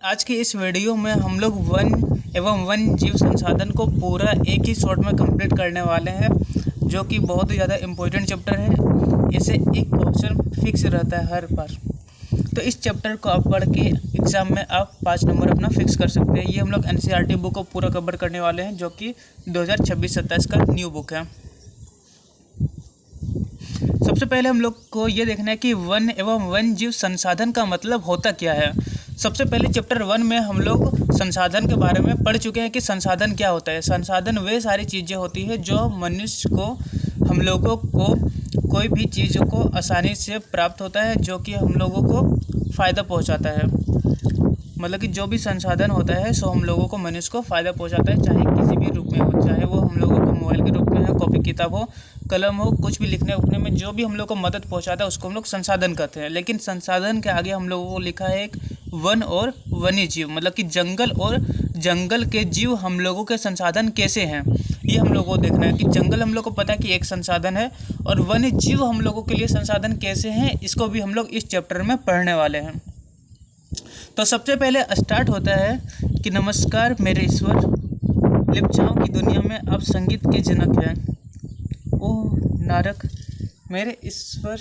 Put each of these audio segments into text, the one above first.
आज की इस वीडियो में हम लोग वन एवं वन जीव संसाधन को पूरा एक ही शॉट में कंप्लीट करने वाले हैं, जो कि बहुत ही ज़्यादा इम्पोर्टेंट चैप्टर है। इसे एक क्वेश्चन फिक्स रहता है हर बार, तो इस चैप्टर को आप पढ़ के एग्ज़ाम में आप 5 नंबर अपना फिक्स कर सकते हैं। ये हम लोग NCERT बुक को पूरा कवर करने वाले हैं, जो कि 2026-27 का न्यू बुक है। सबसे पहले हम लोग को ये देखना है कि वन एवं वन जीव संसाधन का मतलब होता क्या है। सबसे पहले चैप्टर 1 में हम लोग संसाधन के बारे में पढ़ चुके हैं कि संसाधन क्या होता है। संसाधन वे सारी चीज़ें होती है जो मनुष्य को, हम लोगों को कोई भी चीज़ों को आसानी से प्राप्त होता है, जो कि हम लोगों को फ़ायदा पहुंचाता है। मतलब कि जो भी संसाधन होता है सो हम लोगों को, मनुष्य को फ़ायदा पहुंचाता है, चाहे किसी भी रूप में हो, चाहे वो हम लोगों को मोबाइल के रूप में हो, कॉपी किताब हो, कलम हो, कुछ भी लिखने उखने में जो भी हम लोग को मदद पहुंचाता है उसको हम लोग संसाधन कहते हैं। लेकिन संसाधन के आगे हम लोगों को लिखा है एक वन और वन्य जीव, मतलब कि जंगल और जंगल के जीव हम लोगों के संसाधन कैसे हैं, ये हम लोगों को देखना है। कि जंगल हम लोग को पता है कि एक संसाधन है, और वन्य जीव हम लोगों के लिए संसाधन कैसे हैं, इसको भी हम लोग इस चैप्टर में पढ़ने वाले हैं। तो सबसे पहले स्टार्ट होता है कि नमस्कार मेरे ईश्वर, लिप्चाओं की दुनिया में आप संगीत के जनक हैं। ओह नारक मेरे ईश्वर,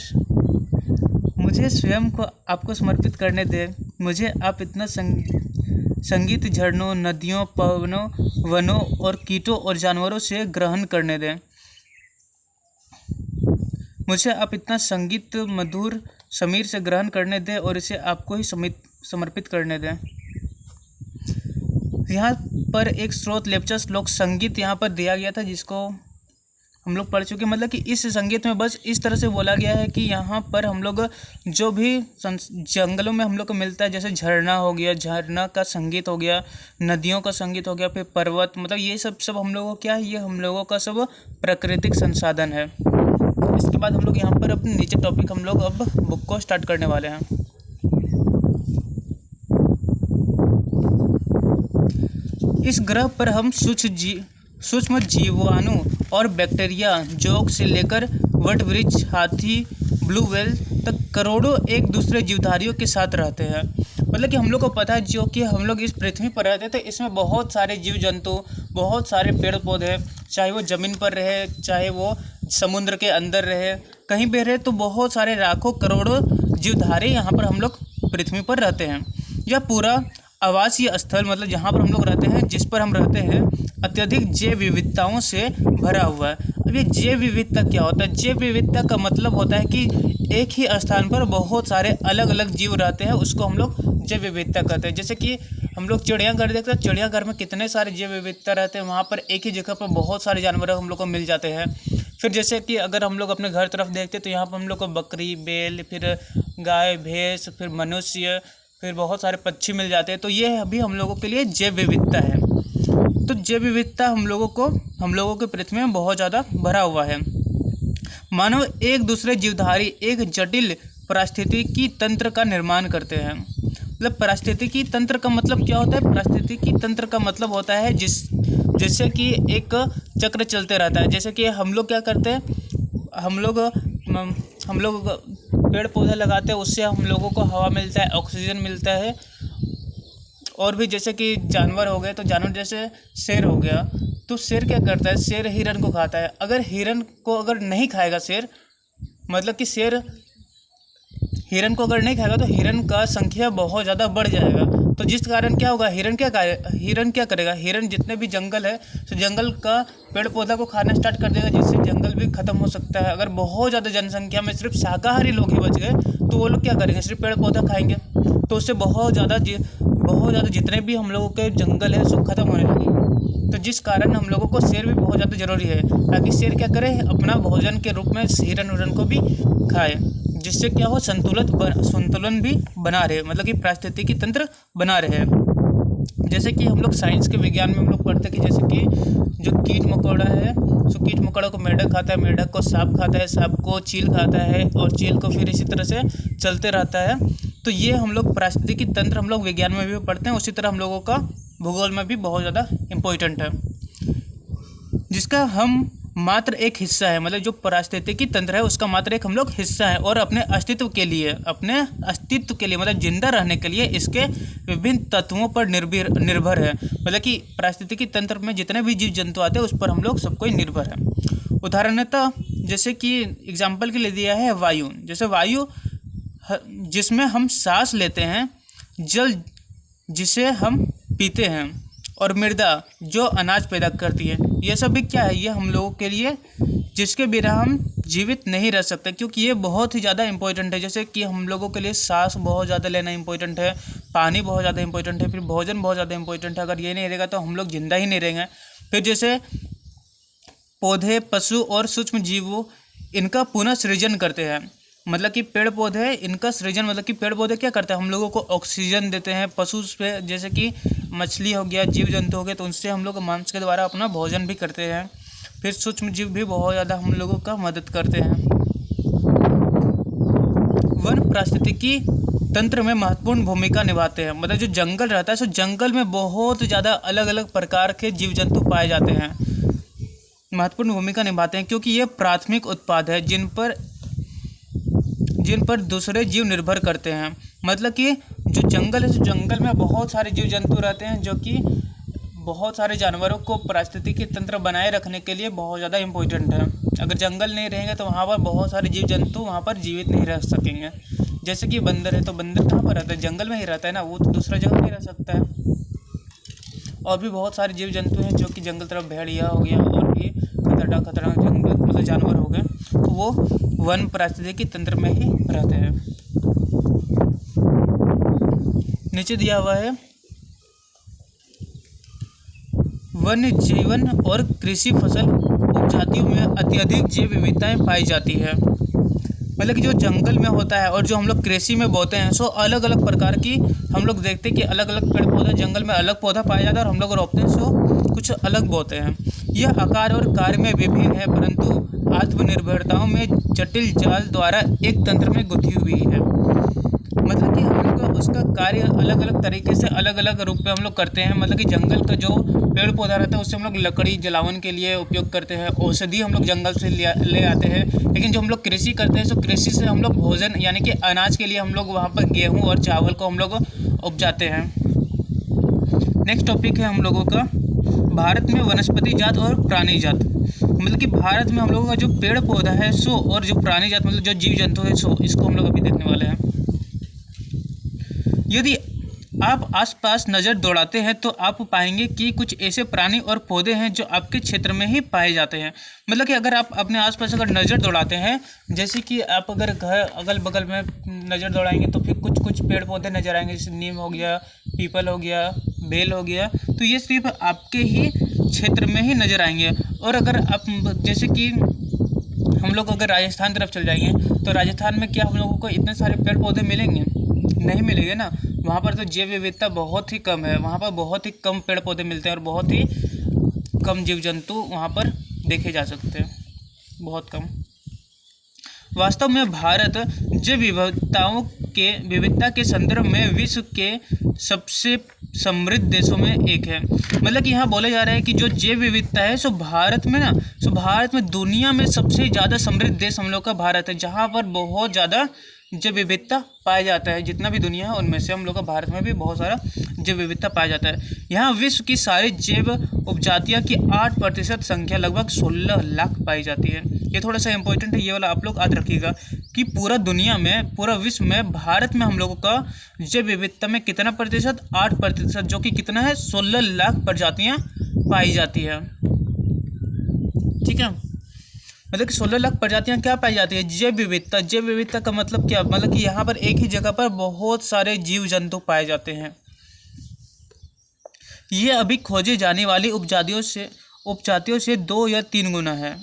मुझे स्वयं को आपको समर्पित करने दे। मुझे आप इतना संगीत झरनों, नदियों, पवनों, वनों और कीटों और जानवरों से ग्रहण करने दें। मुझे आप इतना संगीत मधुर समीर से ग्रहण करने दें और इसे आपको ही समर्पित करने दें। यहाँ पर एक स्रोत लेप्चा श्लोक संगीत यहाँ पर दिया गया था, जिसको हम लोग पढ़ चुके। मतलब कि इस संगीत में बस इस तरह से बोला गया है कि यहाँ पर हम लोग जो भी जंगलों में हम लोग को मिलता है, जैसे झरना हो गया, झरना का संगीत हो गया, नदियों का संगीत हो गया, फिर पर्वत, मतलब ये सब हम लोगों को क्या है, ये हम लोगों का सब प्राकृतिक संसाधन है। इसके बाद हम लोग यहाँ पर अपने नीचे टॉपिक हम लोग अब बुक को स्टार्ट करने वाले हैं। इस ग्रह पर हम सूक्ष्म जीवाणु और बैक्टीरिया, जोंक से लेकर वट वृक्ष, हाथी, ब्लू व्हेल तक करोड़ों एक दूसरे जीवधारियों के साथ रहते हैं। मतलब कि हम लोग को पता है, जो कि हम लोग इस पृथ्वी पर रहते थे, इसमें बहुत सारे जीव जंतु, बहुत सारे पेड़ पौधे, चाहे वो ज़मीन पर रहे, चाहे वो समुद्र के अंदर रहे, कहीं भी रहे, तो बहुत सारे लाखों करोड़ों जीवधारी यहाँ पर हम लोग पृथ्वी पर रहते हैं। यह पूरा आवासीय स्थल, मतलब जहाँ पर हम लोग रहते हैं, जिस पर हम रहते हैं, अत्यधिक जैव विविधताओं से भरा हुआ है। अब ये जैव विविधता क्या होता है? जैव विविधता का मतलब होता है कि एक ही स्थान पर बहुत सारे अलग अलग जीव रहते हैं, उसको हम लोग जैव विविधता कहते हैं। जैसे कि हम लोग चिड़ियाघर देखते हैं, चिड़ियाघर में कितने सारे जैव विविधता रहते हैं, वहाँ पर एक ही जगह पर बहुत सारे जानवर हम लोग को मिल जाते हैं। फिर जैसे कि अगर हम लोग अपने घर तरफ देखते हैं, तो यहाँ पर हम लोग को बकरी, बैल, फिर गाय, भैंस, फिर मनुष्य, फिर बहुत सारे पक्षी मिल जाते हैं। तो ये अभी हम लोगों के लिए जैव विविधता है। तो जैव विविधता हम लोगों के पृथ्वी में बहुत ज़्यादा भरा हुआ है। मानव एक दूसरे जीवधारी एक जटिल पारिस्थितिकी तंत्र का निर्माण करते हैं। मतलब पारिस्थितिकी तंत्र का मतलब क्या होता है? पारिस्थितिकी तंत्र का मतलब होता है जिससे कि एक चक्र चलते रहता है। जैसे कि हम लोग क्या करते हैं, हम लोग पेड़ पौधे लगाते हैं, उससे हम लोगों को हवा मिलता है, ऑक्सीजन मिलता है। और भी जैसे कि जानवर हो गए, तो जानवर जैसे शेर हो गया, तो शेर क्या करता है, शेर हिरन को खाता है। अगर हिरन को अगर नहीं खाएगा शेर, मतलब कि शेर हिरन को अगर नहीं खाएगा तो हिरन का संख्या बहुत ज़्यादा बढ़ जाएगा। तो जिस कारण क्या होगा, हिरन क्या करेगा, हिरन जितने भी जंगल है, तो जंगल का पेड़ पौधा को खाना स्टार्ट कर देगा, जिससे जंगल भी खत्म हो सकता है। अगर बहुत ज़्यादा जनसंख्या में सिर्फ शाकाहारी लोग ही बच गए, तो वो लोग क्या करेंगे, सिर्फ पेड़ पौधा खाएंगे, तो उससे बहुत ज़्यादा जितने भी हम लोगों के जंगल है सब खत्म होने लगेंगे। तो जिस कारण हम लोगों को शेर भी बहुत ज़्यादा ज़रूरी है, ताकि शेर क्या करे, अपना भोजन के रूप में हिरन को भी खाए, जिससे क्या हो, संतुलन भी बना रहे, मतलब कि पारिस्थितिकी तंत्र बना रहे। जैसे कि हम लोग साइंस के विज्ञान में हम लोग पढ़ते हैं कि जैसे कि जो कीट मकोड़ा है, तो कीट मकोड़ा को मेंढक खाता है, मेंढक को सांप खाता है, सांप को चील खाता है, और चील को फिर इसी तरह से चलते रहता है। तो ये हम लोग पारिस्थितिकी तंत्र हम लोग विज्ञान में भी पढ़ते हैं, उसी तरह हम लोगों का भूगोल में भी बहुत ज़्यादा इम्पोर्टेंट है, जिसका हम मात्र एक हिस्सा है, मतलब जो पारिस्थितिकी तंत्र है उसका मात्र एक हम लोग हिस्सा है, और अपने अस्तित्व के लिए मतलब जिंदा रहने के लिए इसके विभिन्न तत्वों पर निर्भर है। मतलब कि पारिस्थितिकी तंत्र में जितने भी जीव जंतु आते हैं उस पर हम लोग सब कोई निर्भर है। उदाहरणतः जैसे कि एग्जाम्पल के लिए दिया है वायु, जैसे वायु जिसमें हम सांस लेते हैं, जल जिसे हम पीते हैं, और मृदा जो अनाज पैदा करती है, ये सब भी क्या है, ये हम लोगों के लिए जिसके बिना हम जीवित नहीं रह सकते, क्योंकि ये बहुत ही ज़्यादा इंपॉर्टेंट है। जैसे कि हम लोगों के लिए सांस बहुत ज़्यादा लेना इंपॉर्टेंट है, पानी बहुत ज़्यादा इंपॉर्टेंट है, फिर भोजन बहुत ज़्यादा इंपॉर्टेंट है। अगर ये नहीं रहेगा तो हम लोग जिंदा ही नहीं रहेंगे। फिर जैसे पौधे, पशु और सूक्ष्म जीवों इनका पुनः सृजन करते हैं, मतलब कि पेड़ पौधे इनका सृजन, मतलब कि पेड़ पौधे क्या करते हैं, हम लोगों को ऑक्सीजन देते हैं। पशु पे जैसे कि मछली हो गया, जीव जंतु हो गए, तो उनसे हम लोग मांस के द्वारा अपना भोजन भी करते हैं। फिर सूक्ष्म जीव भी बहुत ज़्यादा हम लोगों का मदद करते हैं। वन पारिस्थितिकी तंत्र में महत्वपूर्ण भूमिका निभाते हैं, मतलब जो जंगल रहता है, सो जंगल में बहुत ज़्यादा अलग अलग प्रकार के जीव जंतु पाए जाते हैं, महत्वपूर्ण भूमिका निभाते हैं, क्योंकि ये प्राथमिक उत्पाद है जिन पर दूसरे जीव निर्भर करते हैं। मतलब कि जो जंगल है, जंगल में बहुत सारे जीव जंतु रहते हैं जो कि बहुत सारे जानवरों को पारिस्थितिकी तंत्र बनाए रखने के लिए बहुत ज़्यादा इम्पोर्टेंट है। अगर जंगल नहीं रहेंगे तो वहाँ पर बहुत सारे जीव जंतु वहाँ पर जीवित नहीं रह सकेंगे। जैसे कि बंदर है, तो बंदर कहाँ पर रहता है, जंगल में ही रहता है ना, वो तो दूसरा जगह नहीं रह सकता है। और भी बहुत सारे जीव जंतु हैं जो कि जंगल तरफ, भेड़िया हो गया और भी खतरनाक जंगल मतलब जानवर हो गए, तो वो वन पारिस्थितिकी तंत्र में ही रहते हैं। नीचे दिया हुआ है वन्य जीवन और कृषि फसल उपजातियों में अत्यधिक जैव विविधताएं पाई जाती है। मतलब कि जो जंगल में होता है और जो हम लोग कृषि में बोते हैं, सो अलग अलग प्रकार की हम लोग देखते हैं कि अलग अलग पेड़ पौधे, जंगल में अलग पौधा पाया जाता है और हम लोग रोपते हैं, सो कुछ अलग बोते हैं। यह आकार और कार्य में विभिन्न है, परंतु आत्मनिर्भरताओं में जटिल जाल द्वारा एक तंत्र में गुथी हुई है। मतलब कि हम लोग उसका कार्य अलग अलग तरीके से अलग अलग रूप में हम लोग करते हैं। मतलब कि जंगल का जो पेड़ पौधा रहता है उससे हम लोग लकड़ी जलावन के लिए उपयोग करते हैं, औषधि हम लोग जंगल से ले आते हैं। लेकिन जो हम लोग कृषि करते हैं, तो कृषि से हम लोग भोजन यानी कि अनाज के लिए हम लोग वहाँ पर गेहूँ और चावल को हम लोग उपजाते हैं। नेक्स्ट टॉपिक है हम लोगों का भारत में वनस्पति जात और प्राणी जात। मतलब कि भारत में हम लोगों का जो पेड़ पौधा है सो, और जो प्राणी जात मतलब जो जीव जंतु है सो, इसको हम लोग अभी देखने वाले हैं। यदि आप आसपास नज़र दौड़ाते हैं तो आप पाएंगे कि कुछ ऐसे प्राणी और पौधे हैं जो आपके क्षेत्र में ही पाए जाते हैं। मतलब कि अगर आप अपने आसपास अगर नज़र दौड़ाते हैं, जैसे कि आप अगर घर अगल बगल में नज़र दौड़ाएंगे तो फिर कुछ पेड़ पौधे नज़र आएंगे, जैसे नीम हो गया, पीपल हो गया, बेल हो गया, तो ये सिर्फ आपके ही क्षेत्र में ही नज़र आएंगे। और अगर आप जैसे कि हम लोग अगर राजस्थान तरफ चल जाएंगे तो राजस्थान में क्या हम लोगों को इतने सारे पेड़ पौधे मिलेंगे? नहीं मिलेंगे ना। वहाँ पर तो जैव विविधता बहुत ही कम है, वहाँ पर बहुत ही कम पेड़ पौधे मिलते हैं और बहुत ही कम जीव जंतु वहाँ पर देखे जा सकते हैं, बहुत कम। वास्तव में भारत जैव विविधता के संदर्भ में विश्व के सबसे समृद्ध देशों में एक है। मतलब कि यहाँ बोला जा रहा है कि जो जैव विविधता है सो भारत में दुनिया में सबसे ज़्यादा समृद्ध देश हम लोग का भारत है, जहाँ पर बहुत ज़्यादा जैव विविधता पाया जाता है। जितना भी दुनिया है उनमें से हम लोग का भारत में भी बहुत सारा जैव विविधता पाया जाता है। यहाँ विश्व की सारी जैव उपजातियाँ की 8% संख्या लगभग 16 लाख पाई जाती है। ये थोड़ा सा इंपॉर्टेंट है, ये वाला आप लोग याद रखिएगा कि पूरा दुनिया में, पूरा विश्व में भारत में हम लोगों का जैव विविधता में कितना प्रतिशत? 8%, जो कि कितना है? 16 लाख प्रजातियाँ पाई जाती है। ठीक है, मतलब कि 16 लाख प्रजातियाँ क्या पाई जाती है? जैव विविधता। जैव विविधता का मतलब क्या? मतलब कि यहाँ पर एक ही जगह पर बहुत सारे जीव जंतु पाए जाते हैं। ये अभी खोजे जाने वाली उपजातियों से 2 या 3 गुना है।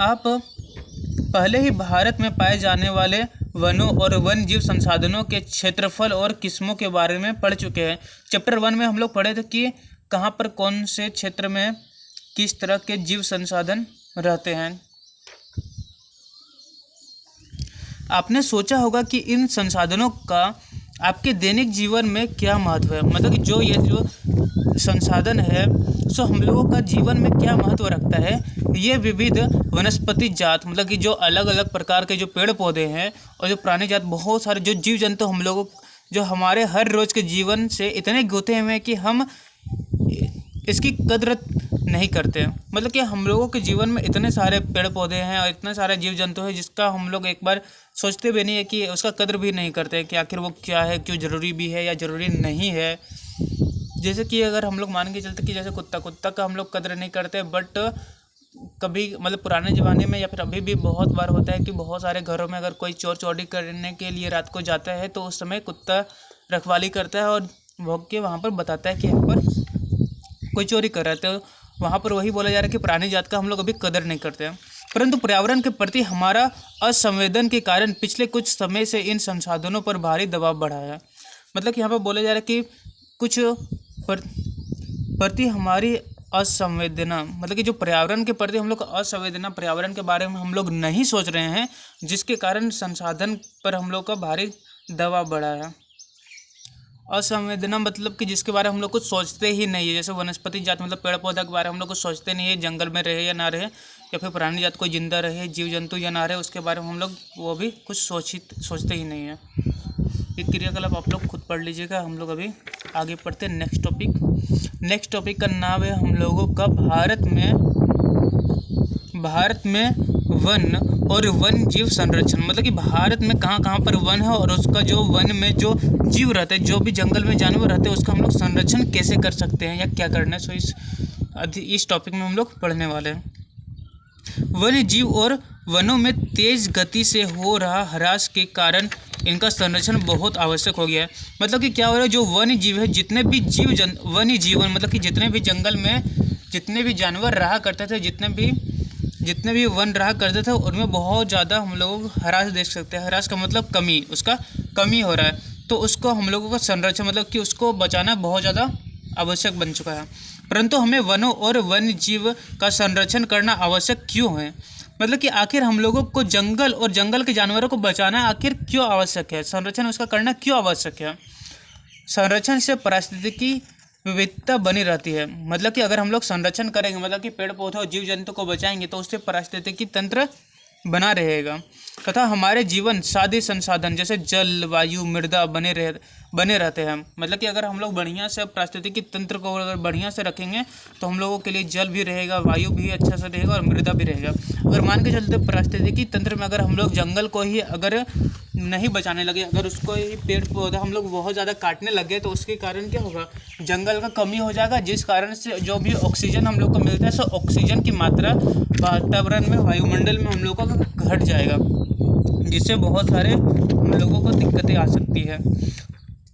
आप पहले ही भारत में पाए जाने वाले वनों और वन जीव संसाधनों के क्षेत्रफल और किस्मों के बारे में पढ़ चुके हैं। चैप्टर 1 में हम लोग पढ़े थे कि कहाँ पर कौन से क्षेत्र में किस तरह के जीव संसाधन रहते हैं। आपने सोचा होगा कि इन संसाधनों का आपके दैनिक जीवन में क्या महत्व है, मतलब कि जो ये जो संसाधन है सो हम लोगों का जीवन में क्या महत्व रखता है। ये विविध वनस्पति जात, मतलब कि जो अलग अलग प्रकार के जो पेड़ पौधे हैं और जो प्राणी जात, बहुत सारे जो जीव जंतु हम लोगों जो हमारे हर रोज़ के जीवन से इतने गुथे हुए हैं कि हम इसकी कद्र नहीं करते। मतलब कि हम लोगों के जीवन में इतने सारे पेड़ पौधे हैं और इतने सारे जीव जंतु हैं जिसका हम लोग एक बार सोचते भी नहीं है कि उसका कद्र भी नहीं करते कि आखिर वो क्या है, क्यों ज़रूरी भी है या ज़रूरी नहीं है। जैसे कि अगर हम लोग मान के चलते कि जैसे कुत्ता का हम लोग कद्र नहीं करते, बट कभी मतलब पुराने ज़माने में या फिर अभी भी बहुत बार होता है कि बहुत सारे घरों में अगर कोई चोर चोरी करने के लिए रात को जाता है तो उस समय कुत्ता रखवाली करता है और भौंक के वहाँ पर बताता है कि यहाँ पर कोई चोरी कर रहा है। तो वहाँ पर वही बोला जा रहा है कि प्राणी जात का हम लोग अभी कदर नहीं करते हैं। परंतु पर्यावरण के प्रति हमारा असंवेदन के कारण पिछले कुछ समय से इन संसाधनों पर भारी दबाव बढ़ा है। मतलब कि यहाँ पर बोला जा रहा है कि कुछ प्रति हमारी असंवेदना, मतलब कि जो पर्यावरण के प्रति हम लोग असंवेदना, पर्यावरण के बारे में हम लोग नहीं सोच रहे हैं, जिसके कारण संसाधन पर हम लोग का भारी दबाव बढ़ा है। असंवेदना मतलब कि जिसके बारे में हम लोग कुछ सोचते ही नहीं है। जैसे वनस्पति जात मतलब पेड़ पौधा के बारे में हम लोग कुछ सोचते नहीं है, जंगल में रहे या ना रहे, या फिर प्राणी जात कोई जिंदा रहे, जीव जंतु या ना रहे, उसके बारे में हम लोग वो भी कुछ सोचते ही नहीं है। ये क्रियाकलाप आप लोग खुद पढ़ लीजिएगा। हम लोग अभी आगे पढ़ते हैं नेक्स्ट टॉपिक का नाम है हम लोगों का भारत में वन और वन जीव संरक्षण। मतलब कि भारत में कहाँ पर वन है और उसका जो वन में जो जीव रहते हैं, जो भी जंगल में जानवर रहते हैं, उसका हम लोग संरक्षण कैसे कर सकते हैं या क्या करना है। सो इस टॉपिक में हम लोग पढ़ने वाले हैं। वन्य जीव और वनों में तेज गति से हो रहा ह्रास के कारण इनका संरक्षण बहुत आवश्यक हो गया है। मतलब कि क्या हो रहा है, जो वन्य जीव है, जितने भी वन्य जीवन मतलब कि जितने भी जंगल में जितने भी जानवर रहा करते थे, जितने भी वन रहा करते थे, उनमें बहुत ज़्यादा हम लोग ह्रास देख सकते हैं। ह्रास का मतलब कमी, उसका कमी हो रहा है। तो उसको हम लोगों का संरक्षण मतलब कि उसको बचाना बहुत ज़्यादा आवश्यक बन चुका है। परंतु हमें वनों और वन्य जीव का संरक्षण करना आवश्यक क्यों है, मतलब कि आखिर हम लोगों को जंगल और जंगल के जानवरों को बचाना आखिर क्यों आवश्यक है, संरक्षण उसका करना क्यों आवश्यक है। संरक्षण से पारिस्थितिकी विविधता बनी रहती है। मतलब कि अगर हम लोग संरक्षण करेंगे, मतलब कि पेड़ पौधों और जीव जंतु को बचाएंगे, तो उससे पारिस्थितिकी तंत्र बना रहेगा तथा हमारे जीवन साधे संसाधन जैसे जल, वायु, मृदा बने रहते हैं। मतलब कि अगर हम लोग बढ़िया से पारिस्थितिकी तंत्र को अगर बढ़िया से रखेंगे तो हम लोगों के लिए जल भी रहेगा, वायु भी अच्छा से रहेगा और मृदा भी रहेगा। अगर मान के चलते पारिस्थितिकी तंत्र में अगर हम लोग जंगल को ही अगर नहीं बचाने लगे, अगर उसको ही पेड़ पौधा हम लोग बहुत ज़्यादा काटने लगे, तो उसके कारण क्या होगा, जंगल का कमी हो जाएगा, जिस कारण से जो भी ऑक्सीजन हम लोग को मिलता है, सो ऑक्सीजन की मात्रा वातावरण में, वायुमंडल में हम लोगों का घट जाएगा, जिससे बहुत सारे हम लोगों को दिक्कतें आ सकती है।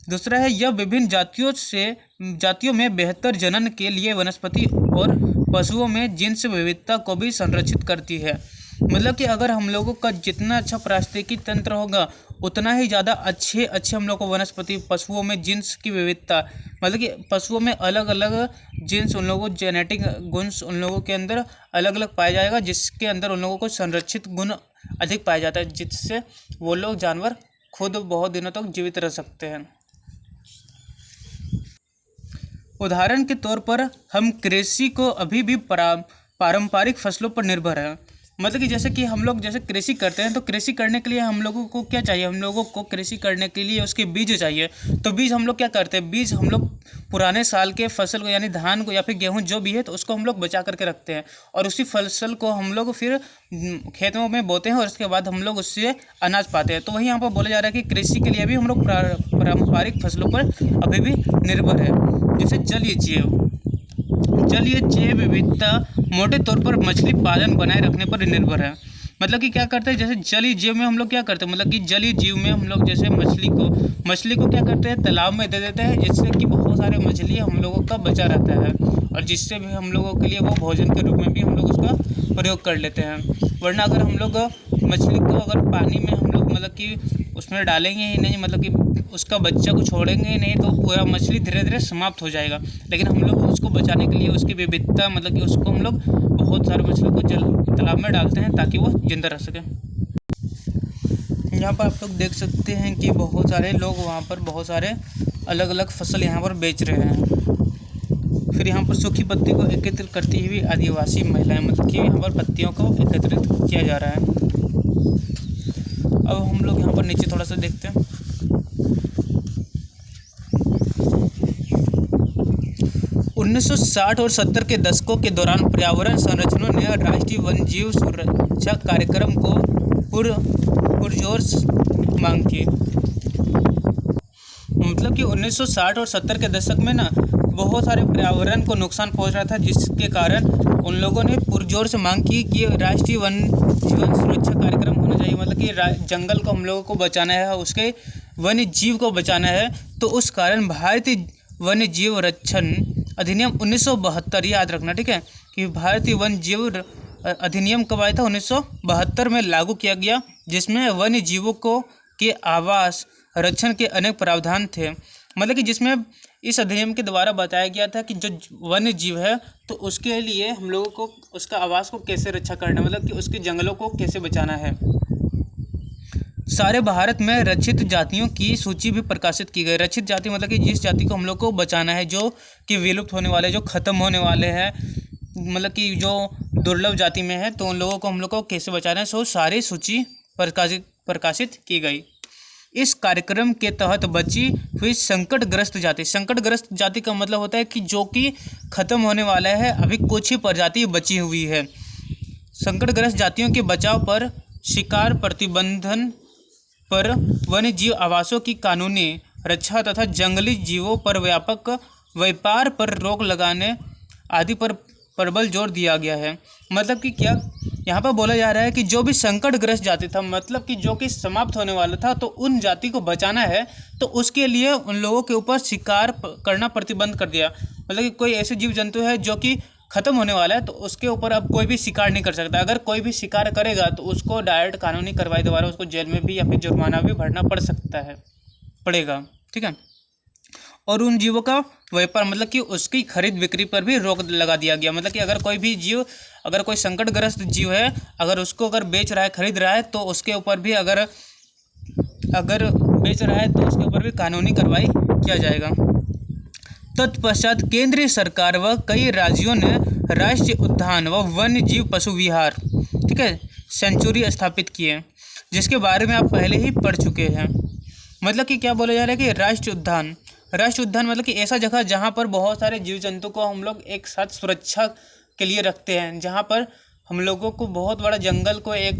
दूसरा है, यह विभिन्न जातियों में बेहतर जनन के लिए वनस्पति और पशुओं में जिन्स विविधता को भी संरक्षित करती है। मतलब कि अगर हम लोगों का जितना अच्छा पारिस्थितिकी तंत्र होगा, उतना ही ज़्यादा अच्छे हम लोग को वनस्पति, पशुओं में जिन्स की विविधता, मतलब कि पशुओं में अलग अलग जिन्स, उन लोगों को जेनेटिक गुण उन लोगों के अंदर अलग अलग पाया जाएगा, जिसके अंदर उन लोगों को संरक्षित गुण अधिक पाया जाता है, जिससे वो लोग जानवर खुद बहुत दिनों तक जीवित रह सकते हैं। उदाहरण के तौर पर हम कृषि को अभी भी पारंपरिक फसलों पर निर्भर है। मतलब कि जैसे कि हम लोग जैसे कृषि करते हैं, तो कृषि करने के लिए हम लोगों को क्या चाहिए, हम लोगों को कृषि करने के लिए उसके बीज चाहिए। तो बीज हम लोग क्या करते हैं, बीज हम लोग पुराने साल के फसल को यानी धान को या फिर गेहूं जो भी है, तो उसको हम लोग बचा करके रखते हैं और उसी फसल को हम लोग फिर खेतों में बोते हैं और उसके बाद हम लोग उससे अनाज पाते हैं। तो वही यहाँ पर बोला जा रहा है कि कृषि के लिए भी हम लोग पारंपरिक फसलों पर अभी भी निर्भर है। जैसे जलीय जैव विविधता मोटे तौर पर मछली पालन बनाए रखने पर निर्भर है। मतलब कि क्या करते हैं, जैसे जलीय जीव में हम लोग क्या करते हैं, मतलब कि जलीय जीव में हम लोग जैसे मछली को क्या करते हैं, तालाब में दे देते हैं, जिससे कि बहुत सारे मछली हम लोगों का बचा रहता है और जिससे भी हम लोगों के लिए वो भोजन के रूप में भी हम लोग उसका प्रयोग कर लेते हैं। वरना अगर हम लोग मछली को अगर पानी में हम लोग मतलब कि उसमें डालेंगे ही नहीं, मतलब कि उसका बच्चा को छोड़ेंगे ही नहीं, तो पूरा मछली धीरे धीरे समाप्त हो जाएगा। लेकिन हम लोग उसको बचाने के लिए उसकी विविधता, मतलब कि उसको हम लोग बहुत सारे मछलियों को तालाब में डालते हैं ताकि वो जिंदा रह सके। यहाँ पर आप लोग देख सकते हैं कि बहुत सारे लोग वहाँ पर बहुत सारे अलग अलग फसल यहाँ पर बेच रहे हैं। फिर यहाँ पर सूखी पत्ती को एकत्रित करती हुई आदिवासी महिलाएं, मतलब कि यहाँ पर पत्तियों को एकत्रित किया जा रहा है। अब हम लोग यहाँ पर नीचे थोड़ा सा देखते हैं। 1960 और 70 के दशकों के दौरान पर्यावरण संरक्षकों ने राष्ट्रीय वन्यजीव सुरक्षा कार्यक्रम को पुरजोर मांग की। मतलब कि 1960 और 70 के दशक में ना बहुत सारे पर्यावरण को नुकसान पहुंच रहा था, जिसके कारण उन लोगों ने पुरजोर से मांग की कि राष्ट्रीय वन जीवन सुरक्षा कार्यक्रम होना चाहिए। मतलब कि जंगल को हम लोगों को बचाना है, उसके वन्य जीव को बचाना है। तो उस कारण भारतीय वन्य जीव रक्षण अधिनियम 1972, याद रखना ठीक है, कि भारतीय वन्य जीव अधिनियम कब आया था? 1972 में लागू किया गया, जिसमें वन्य जीवों को के आवास रक्षण के अनेक प्रावधान थे। मतलब कि जिसमें इस अधिनियम के द्वारा बताया गया था कि जो वन्य जीव है तो उसके लिए हम लोगों को उसका आवास को कैसे रक्षा करना है, मतलब कि उसके जंगलों को कैसे बचाना है। सारे भारत में रक्षित जातियों की सूची भी प्रकाशित की गई। रक्षित जाति मतलब कि जिस जाति को हम लोग को बचाना है, जो कि विलुप्त होने वाले, जो ख़त्म होने वाले हैं, मतलब कि जो दुर्लभ जाति में है, तो उन लोगों को हम लोग को कैसे बचाना है, सो सारी सूची प्रकाशित की गई। इस कार्यक्रम के तहत बची हुई संकटग्रस्त जाति का मतलब होता है कि जो कि खत्म होने वाला है, अभी कुछ ही प्रजाति बची हुई है। संकटग्रस्त जातियों के बचाव पर, शिकार प्रतिबंधन पर, वन्य जीव आवासों की कानूनी रक्षा तथा जंगली जीवों पर व्यापक व्यापार पर रोक लगाने आदि पर प्रबल जोर दिया गया है। मतलब कि क्या यहाँ पर बोला जा रहा है कि जो भी संकटग्रस्त जाति था, मतलब कि जो कि समाप्त होने वाला था, तो उन जाति को बचाना है, तो उसके लिए उन लोगों के ऊपर शिकार करना प्रतिबंध कर दिया। मतलब कि कोई ऐसे जीव जंतु है जो कि ख़त्म होने वाला है, तो उसके ऊपर अब कोई भी शिकार नहीं कर सकता। अगर कोई भी शिकार करेगा तो उसको डायरेक्ट कानूनी कार्रवाई द्वारा उसको जेल में भी या फिर जुर्माना भी भरना पड़ेगा, ठीक है। और उन जीवों का व्यापार मतलब कि उसकी खरीद बिक्री पर भी रोक लगा दिया गया। मतलब कि अगर कोई भी जीव, अगर कोई संकटग्रस्त जीव है, अगर उसको अगर बेच रहा है, खरीद रहा है, तो उसके ऊपर भी अगर बेच रहा है तो उसके ऊपर भी कानूनी कार्रवाई किया जाएगा। तत्पश्चात केंद्रीय सरकार व कई राज्यों ने राष्ट्रीय उद्यान व वन्य जीव पशु विहार, ठीक है, सेंचुरी स्थापित किए, जिसके बारे में आप पहले ही पढ़ चुके हैं। मतलब कि क्या बोला जा रहा है कि राष्ट्रीय उद्यान मतलब कि ऐसा जगह जहाँ पर बहुत सारे जीव जंतु को हम लोग एक साथ सुरक्षा के लिए रखते हैं, जहाँ पर हम लोगों को बहुत बड़ा जंगल को एक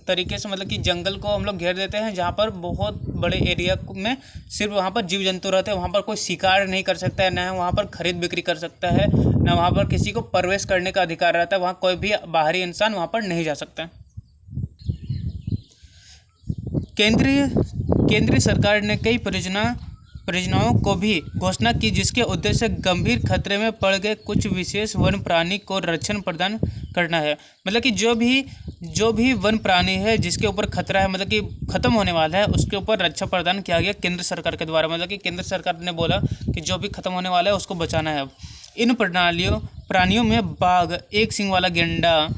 तरीके से, मतलब कि जंगल को हम लोग घेर देते हैं, जहाँ पर बहुत बड़े एरिया में सिर्फ वहाँ पर जीव जंतु रहते हैं। वहाँ पर कोई शिकार नहीं कर सकता है, न वहाँ पर खरीद बिक्री कर सकता है, न वहाँ पर किसी को प्रवेश करने का अधिकार रहता है। वहाँ कोई भी बाहरी इंसान वहाँ पर नहीं जा सकता। केंद्रीय सरकार ने कई परियोजनाओं को भी घोषणा की, जिसके उद्देश्य गंभीर खतरे में पड़ गए कुछ विशेष वन प्राणी को रक्षण प्रदान करना है। मतलब कि जो भी वन प्राणी है जिसके ऊपर खतरा है, मतलब कि खत्म होने वाला है, उसके ऊपर रक्षा प्रदान किया गया केंद्र सरकार के द्वारा। मतलब कि केंद्र सरकार ने बोला कि जो भी खत्म होने वाला है उसको बचाना है। अब इन प्राणियों में बाघ, एक सींग वाला गेंडा,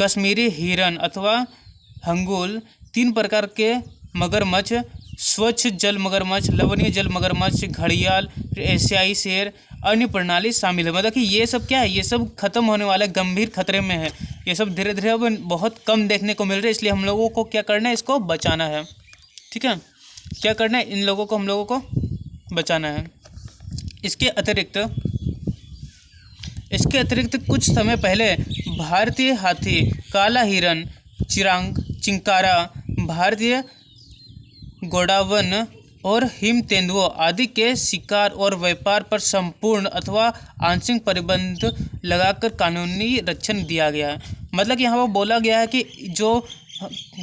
कश्मीरी हिरन अथवा हंगुल, 3 प्रकार के मगरमच्छ, स्वच्छ जल मगरमच्छ, लवणीय जल मगरमच्छ, घड़ियाल, एशियाई शेर, अन्य प्रणाली शामिल है। मतलब कि ये सब क्या है, ये सब खत्म होने वाले गंभीर खतरे में है। ये सब धीरे धीरे अब बहुत कम देखने को मिल रहे हैं, इसलिए हम लोगों को क्या करना है, इसको बचाना है, ठीक है। क्या करना है, इन लोगों को हम लोगों को बचाना है। इसके अतिरिक्त कुछ समय पहले भारतीय हाथी, काला हिरन, चिंकारा, भारतीय गोडावन और हिम तेंदुओं आदि के शिकार और व्यापार पर संपूर्ण अथवा आंशिक प्रतिबंध लगाकर कानूनी रक्षण दिया गया है। मतलब कि यहाँ पर बोला गया है कि जो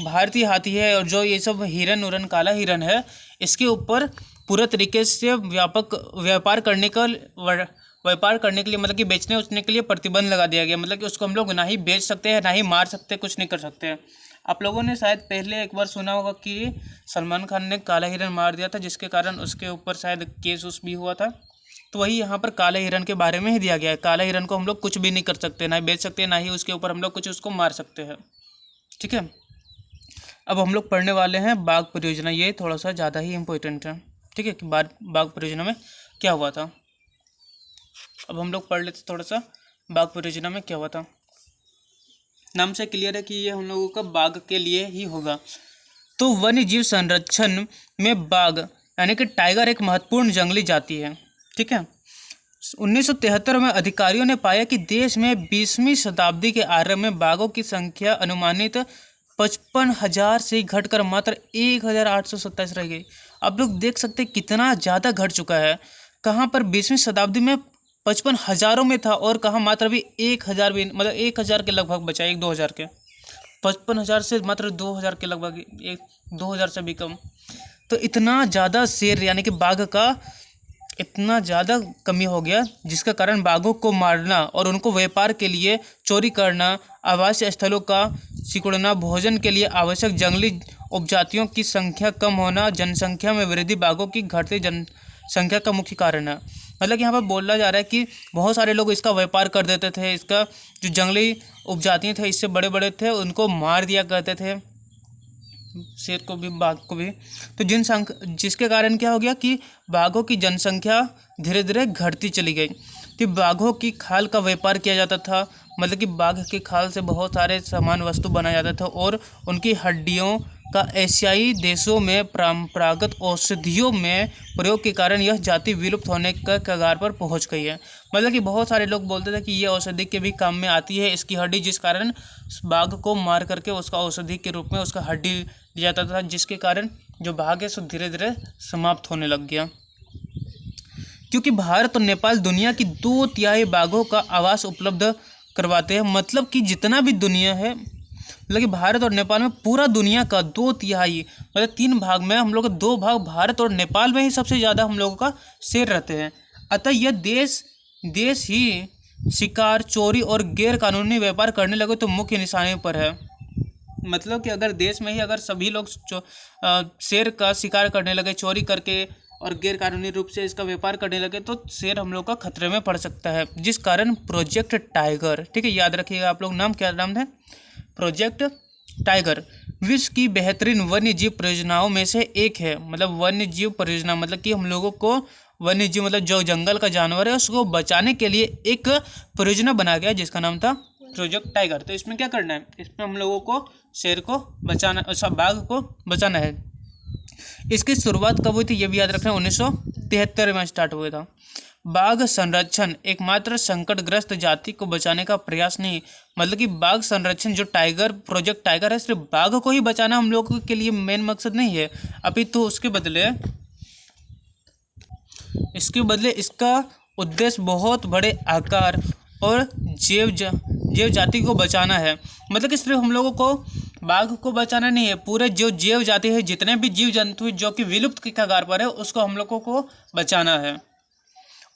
भारतीय हाथी है और जो ये सब हिरन काला हिरन है, इसके ऊपर पूरा तरीके से व्यापार करने के लिए, मतलब कि बेचने उचने के लिए प्रतिबंध लगा दिया गया। मतलब कि उसको हम लोग ना ही बेच सकते हैं, ना ही मार सकते, कुछ नहीं कर सकते हैं। आप लोगों ने शायद पहले एक बार सुना होगा कि सलमान खान ने काला हिरन मार दिया था, जिसके कारण उसके ऊपर शायद केस भी हुआ था। तो वही यहाँ पर काले हिरन के बारे में ही दिया गया है। काला हिरन को हम लोग कुछ भी नहीं कर सकते, ना ही बेच सकते, ना ही उसके ऊपर हम लोग कुछ उसको मार सकते हैं, ठीक है। अब हम लोग पढ़ने वाले हैं बाघ परियोजना। ये थोड़ा सा ज़्यादा ही इम्पोर्टेंट है, ठीक है, कि बाघ परियोजना में क्या हुआ था। अब हम लोग पढ़ लेते थोड़ा सा बाघ परियोजना में क्या हुआ था। नाम से क्लियर है कि ये हम लोगों का बाघ के लिए ही होगा। तो वन्य जीव संरक्षण में बाघ यानी कि टाइगर एक महत्वपूर्ण जंगली जाति है, ठीक है। 1973 में अधिकारियों ने पाया कि देश में 20वीं शताब्दी के आरंभ में बाघों की संख्या अनुमानित 55,000 से घटकर मात्र 1,827 रह गई। आप लोग देख सकते हैं कितना ज़्यादा घट चुका है। कहाँ पर 20वीं शताब्दी में 55,000 में था और कहाँ मात्र अभी 1,000 भी, मतलब 1,000 के लगभग बचा, 1-2 हज़ार के। 55,000 से मात्र 2,000 के लगभग, 2,000 से भी कम। तो इतना ज़्यादा शेर यानी कि बाघ का इतना ज़्यादा कमी हो गया, जिसका कारण बाघों को मारना और उनको व्यापार के लिए चोरी करना, आवास स्थलों का सिकुड़ना, भोजन के लिए आवश्यक जंगली उपजातियों की संख्या कम होना, जनसंख्या में वृद्धि बाघों की घटती जनसंख्या का मुख्य कारण है। मतलब यहाँ पर बोला जा रहा है कि बहुत सारे लोग इसका व्यापार कर देते थे, इसका जो जंगली उपजातियाँ थे इससे बड़े बड़े थे उनको मार दिया करते थे, शेर को भी बाघ को भी। तो जिसके कारण क्या हो गया कि बाघों की जनसंख्या धीरे धीरे घटती चली गई। तो बाघों की खाल का व्यापार किया जाता था, मतलब कि बाघ की खाल से बहुत सारे सामान वस्तु बनाया जाता था और उनकी हड्डियों का एशियाई देशों में परंपरागत औषधियों में प्रयोग के कारण यह जाति विलुप्त होने का कगार पर पहुंच गई है। मतलब कि बहुत सारे लोग बोलते थे कि ये औषधि के भी काम में आती है इसकी हड्डी, जिस कारण बाघ को मार करके उसका औषधि के रूप में उसका हड्डी लिया जाता था, जिसके कारण जो बाघ है सो धीरे धीरे समाप्त होने लग गया। क्योंकि भारत और नेपाल दुनिया की 2/3 बाघों का आवास उपलब्ध करवाते हैं। मतलब कि जितना भी दुनिया है, मतलब कि भारत और नेपाल में पूरा दुनिया का 2/3, मतलब 3 भाग में हम लोग 2 भाग भारत और नेपाल में ही सबसे ज़्यादा हम लोगों का शेर रहते हैं। अतः यह देश ही शिकार, चोरी और गैर कानूनी व्यापार करने लगे तो मुख्य निशाने पर है। मतलब कि अगर देश में ही अगर सभी लोग शेर का शिकार करने लगे, चोरी करके और गैर कानूनी रूप से इसका व्यापार करने लगे, तो शेर हम लोग का खतरे में पड़ सकता है। जिस कारण प्रोजेक्ट टाइगर, ठीक है, याद रखिएगा आप लोग, नाम क्या नाम है, प्रोजेक्ट टाइगर, विश्व की बेहतरीन वन्य जीव परियोजनाओं में से एक है। मतलब वन्य जीव परियोजना मतलब कि हम लोगों को वन्य जीव मतलब जो जंगल का जानवर है उसको बचाने के लिए एक परियोजना बनाया गया जिसका नाम था प्रोजेक्ट टाइगर। तो इसमें क्या करना है, इसमें हम लोगों को शेर को बचाना, बाघ को बचाना है। इसकी शुरुआत कब हुई थी ये भी याद रखना, 1973 में स्टार्ट हुआ था। बाघ संरक्षण एकमात्र संकटग्रस्त जाति को बचाने का प्रयास नहीं, मतलब कि बाघ संरक्षण जो टाइगर प्रोजेक्ट टाइगर है सिर्फ बाघ को ही बचाना हम लोगों के लिए मेन मकसद नहीं है, अभी तो उसके बदले इसका उद्देश्य बहुत बड़े आकार और जैव जाति को बचाना है। मतलब कि सिर्फ हम लोगों को बाघ को बचाना नहीं है, पूरे जो जैव जाति है, जितने भी जीव जंतु जो कि विलुप्त के कगार पर है उसको हम लोगों को बचाना है।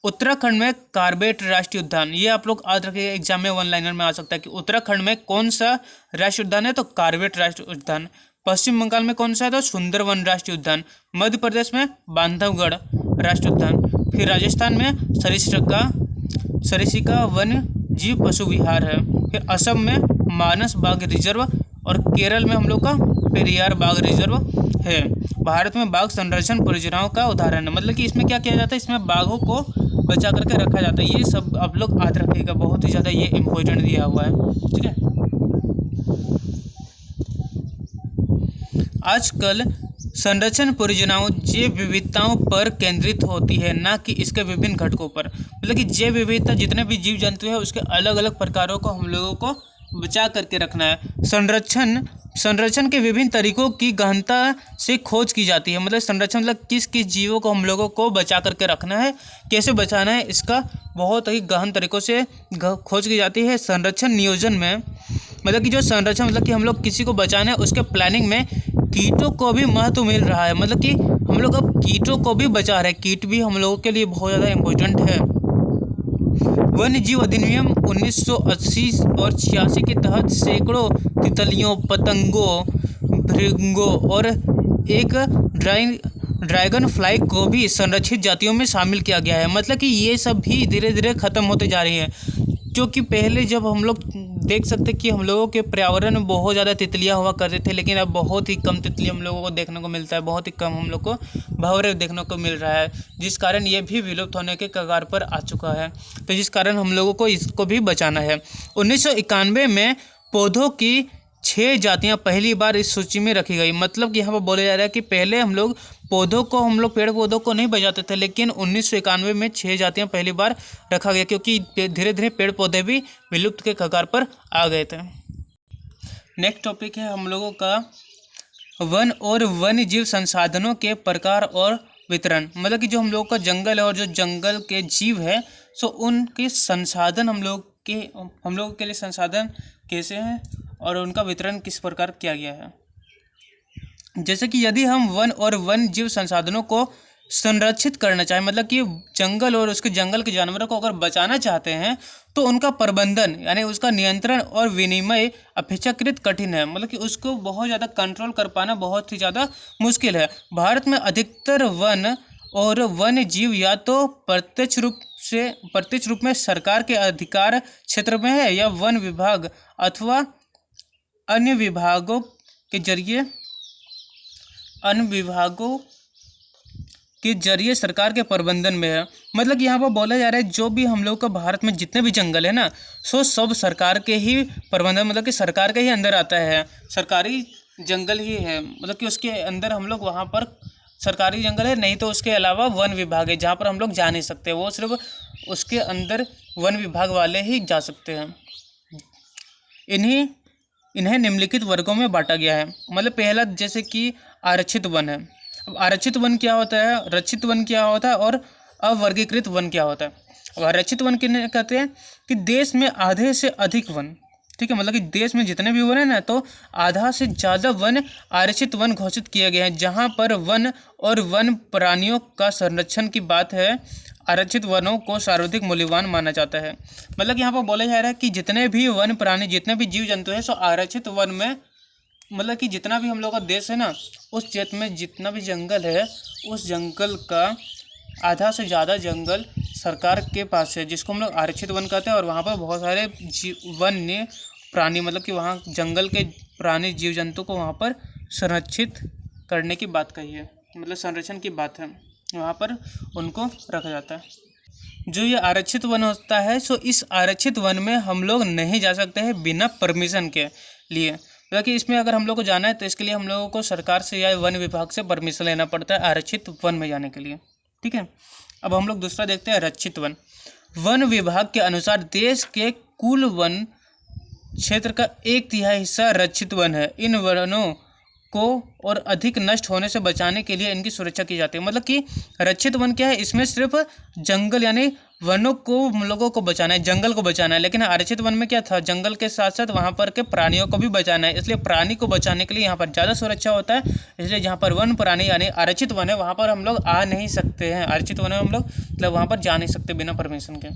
उत्तराखंड में कॉर्बेट राष्ट्रीय उद्यान, ये आप लोग याद रखिए, एग्जाम में 1 लाइनर में आ सकता है कि उत्तराखंड में कौन सा राष्ट्रीय उद्यान है, तो कॉर्बेट राष्ट्रीय उद्यान। पश्चिम बंगाल में कौन सा है, तो सुंदरवन राष्ट्रीय उद्यान। मध्य प्रदेश में बांधवगढ़ राष्ट्रीय उद्यान। फिर राजस्थान में सरिस्का वन्य जीव पशु विहार है। फिर असम में मानस बाघ रिजर्व और केरल में हम लोग का पेरियार बाघ रिजर्व है। भारत में बाघ संरक्षण परियोजनाओं का उदाहरण है, मतलब कि इसमें क्या किया जाता है, इसमें बाघों को बचा करके रखा जाता है। ये सब आप लोग याद रखिएगा, बहुत ही ज़्यादा ये इम्पोर्टेंट दिया हुआ है, ठीक है। आजकल संरक्षण परियोजनाओं जैव विविधताओं पर केंद्रित होती है, ना कि इसके विभिन्न घटकों पर। मतलब कि जैव विविधता जितने भी जीव जंतु है उसके अलग अलग प्रकारों को हम लोगों को बचा करके रखना है। संरक्षण के विभिन्न तरीकों की गहनता से खोज की जाती है। मतलब संरक्षण मतलब किस किस जीवों को हम लोगों को बचा करके रखना है, कैसे बचाना है, इसका बहुत ही गहन तरीक़ों से खोज की जाती है। संरक्षण नियोजन में मतलब कि जो संरक्षण मतलब कि हम लोग किसी को बचाना है उसके प्लानिंग में कीटों को भी महत्व मिल रहा है। मतलब कि हम लोग अब कीटों को भी बचा रहे हैं, कीट भी हम लोगों के लिए बहुत ज़्यादा इम्पोर्टेंट है। वन्य जीव अधिनियम 1980 और 86 के तहत सैकड़ों तितलियों, पतंगों, भृंगों और एक ड्रैगन फ्लाई को भी संरक्षित जातियों में शामिल किया गया है। मतलब कि ये सब भी धीरे धीरे ख़त्म होते जा रही हैं, क्योंकि पहले जब हम लोग देख सकते हैं कि हम लोगों के पर्यावरण में बहुत ज़्यादा तितलियाँ हुआ करते थे, लेकिन अब बहुत ही कम तितली हम लोगों को देखने को मिलता है, बहुत ही कम हम लोग को भंवरे देखने को मिल रहा है, जिस कारण ये भी विलुप्त होने के कगार पर आ चुका है। तो जिस कारण हम लोगों को इसको भी बचाना है। 1991 में पौधों की 6 जातियां पहली बार इस सूची में रखी गई। मतलब कि यहाँ पर बोला जा रहा है कि पहले हम लोग पेड़ पौधों को नहीं बचाते थे, लेकिन 1991 में 6 जातियां पहली बार रखा गया, क्योंकि धीरे धीरे पेड़ पौधे भी विलुप्त के कगार पर आ गए थे। नेक्स्ट टॉपिक है हम लोगों का वन और वन्य जीव संसाधनों के प्रकार और वितरण। मतलब कि जो हम लोगों का जंगल है और जो जंगल के जीव है, सो उनके संसाधन हम लोगों के लिए संसाधन कैसे हैं और उनका वितरण किस प्रकार किया गया है। जैसे कि यदि हम वन और वन्य जीव संसाधनों को संरक्षित करना चाहें, मतलब कि जंगल और उसके जंगल के जानवरों को अगर बचाना चाहते हैं, तो उनका प्रबंधन यानी उसका नियंत्रण और विनिमय अपेक्षाकृत कठिन है। मतलब कि उसको बहुत ज़्यादा कंट्रोल कर पाना बहुत ही ज़्यादा मुश्किल है। भारत में अधिकतर वन और वन्य जीव या तो प्रत्यक्ष रूप में सरकार के अधिकार क्षेत्र में है, या वन विभाग अथवा अन्य विभागों के जरिए सरकार के प्रबंधन में है। मतलब कि यहाँ पर बोला जा रहा है जो भी हम लोग का भारत में जितने भी जंगल है ना, सो सब सरकार के ही प्रबंधन, मतलब कि सरकार के ही अंदर आता है, सरकारी जंगल ही है। मतलब कि उसके अंदर हम लोग वहाँ पर सरकारी जंगल है, नहीं तो उसके अलावा वन विभाग है जहाँ पर हम लोग जा नहीं सकते, वो सिर्फ उसके अंदर वन विभाग वाले ही जा सकते हैं। इन्हें निम्नलिखित वर्गों में बांटा गया है। मतलब पहला जैसे कि आरक्षित वन है। अब आरक्षित वन क्या होता है, रक्षित वन क्या होता है और अवर्गीकृत वन क्या होता है। अब आरक्षित वन किन्हें कहते हैं कि देश में आधे से अधिक वन, ठीक है, मतलब कि देश में जितने भी वन है ना, तो आधा से ज़्यादा वन आरक्षित वन घोषित किए गए हैं, जहाँ पर वन और वन प्राणियों का संरक्षण की बात है। आरक्षित वनों को सर्वाधिक मूल्यवान माना जाता है। मतलब यहाँ पर बोला जा रहा है कि जितने भी वन प्राणी, जितने भी जीव जंतु हैं, सो आरक्षित वन में, मतलब कि जितना भी हम लोग का देश है ना, उस क्षेत्र में जितना भी जंगल है, उस जंगल का आधा से ज़्यादा जंगल सरकार के पास है, जिसको हम लोग आरक्षित वन कहते हैं। और वहाँ पर बहुत सारे वन्य प्राणी, मतलब कि वहाँ जंगल के प्राणी जीव जंतु को वहाँ पर संरक्षित करने की बात कही है, मतलब संरक्षण की बात है, वहाँ पर उनको रखा जाता है। जो ये आरक्षित वन होता है, सो इस आरक्षित वन में हम लोग नहीं जा सकते हैं बिना परमिशन के लिए। मतलब कि इसमें अगर हम लोग को जाना है तो इसके लिए हम लोगों को सरकार से या वन विभाग से परमिशन लेना पड़ता है आरक्षित वन में जाने के लिए, ठीक है। अब हम लोग दूसरा देखते हैं रक्षित वन। वन विभाग के अनुसार देश के कुल वन क्षेत्र का 1/3 हिस्सा रक्षित वन है। इन वनों को और अधिक नष्ट होने से बचाने के लिए इनकी सुरक्षा की जाती है। मतलब कि रक्षित वन क्या है, इसमें सिर्फ जंगल यानी वनों को हम लोगों को बचाना है, जंगल को बचाना है। लेकिन आरक्षित वन में क्या था, जंगल के साथ साथ वहाँ पर के प्राणियों को भी बचाना है, इसलिए प्राणी को बचाने के लिए यहाँ पर ज़्यादा सुरक्षा होता है। इसलिए जहाँ पर वन प्राणी यानी आरक्षित वन है, वहाँ पर हम लोग आ नहीं सकते हैं। आरक्षित वन में हम लोग मतलब वहाँ पर जा नहीं सकते बिना परमिशन के।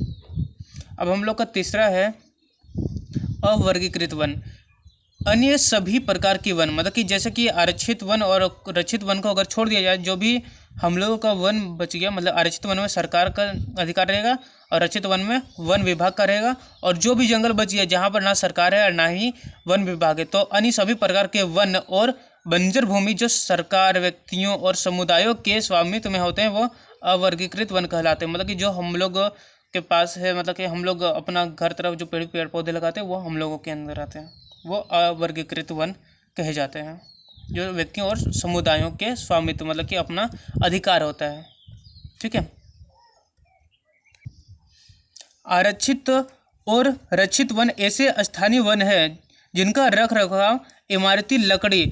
अब हम लोग का तीसरा है अवर्गीकृत वन। अन्य सभी प्रकार की वन, मतलब कि जैसे कि आरक्षित वन और रक्षित वन को अगर छोड़ दिया जाए, जो भी हम लोगों का वन बच गया, मतलब आरक्षित वन में सरकार का अधिकार रहेगा और रक्षित वन में वन विभाग का रहेगा। और जो भी जंगल बच गया जहाँ पर ना सरकार है और ना ही वन विभाग है, तो अन्य सभी प्रकार के वन और बंजर भूमि जो सरकार, व्यक्तियों और समुदायों के स्वामित्व में होते हैं, वो अवर्गीकृत वन कहलाते हैं। मतलब कि जो हम लोग के पास है, मतलब कि हम लोग अपना घर तरफ जो पेड़ पौधे लगाते हैं, वो हम लोगों के अंदर आते हैं, वो अवर्गीकृत वन कहे जाते हैं। जो व्यक्तियों और समुदायों के स्वामित्व, मतलब कि अपना अधिकार होता है, ठीक है। आरक्षित और रक्षित वन ऐसे स्थानीय वन है जिनका रख रखाव इमारती लकड़ी,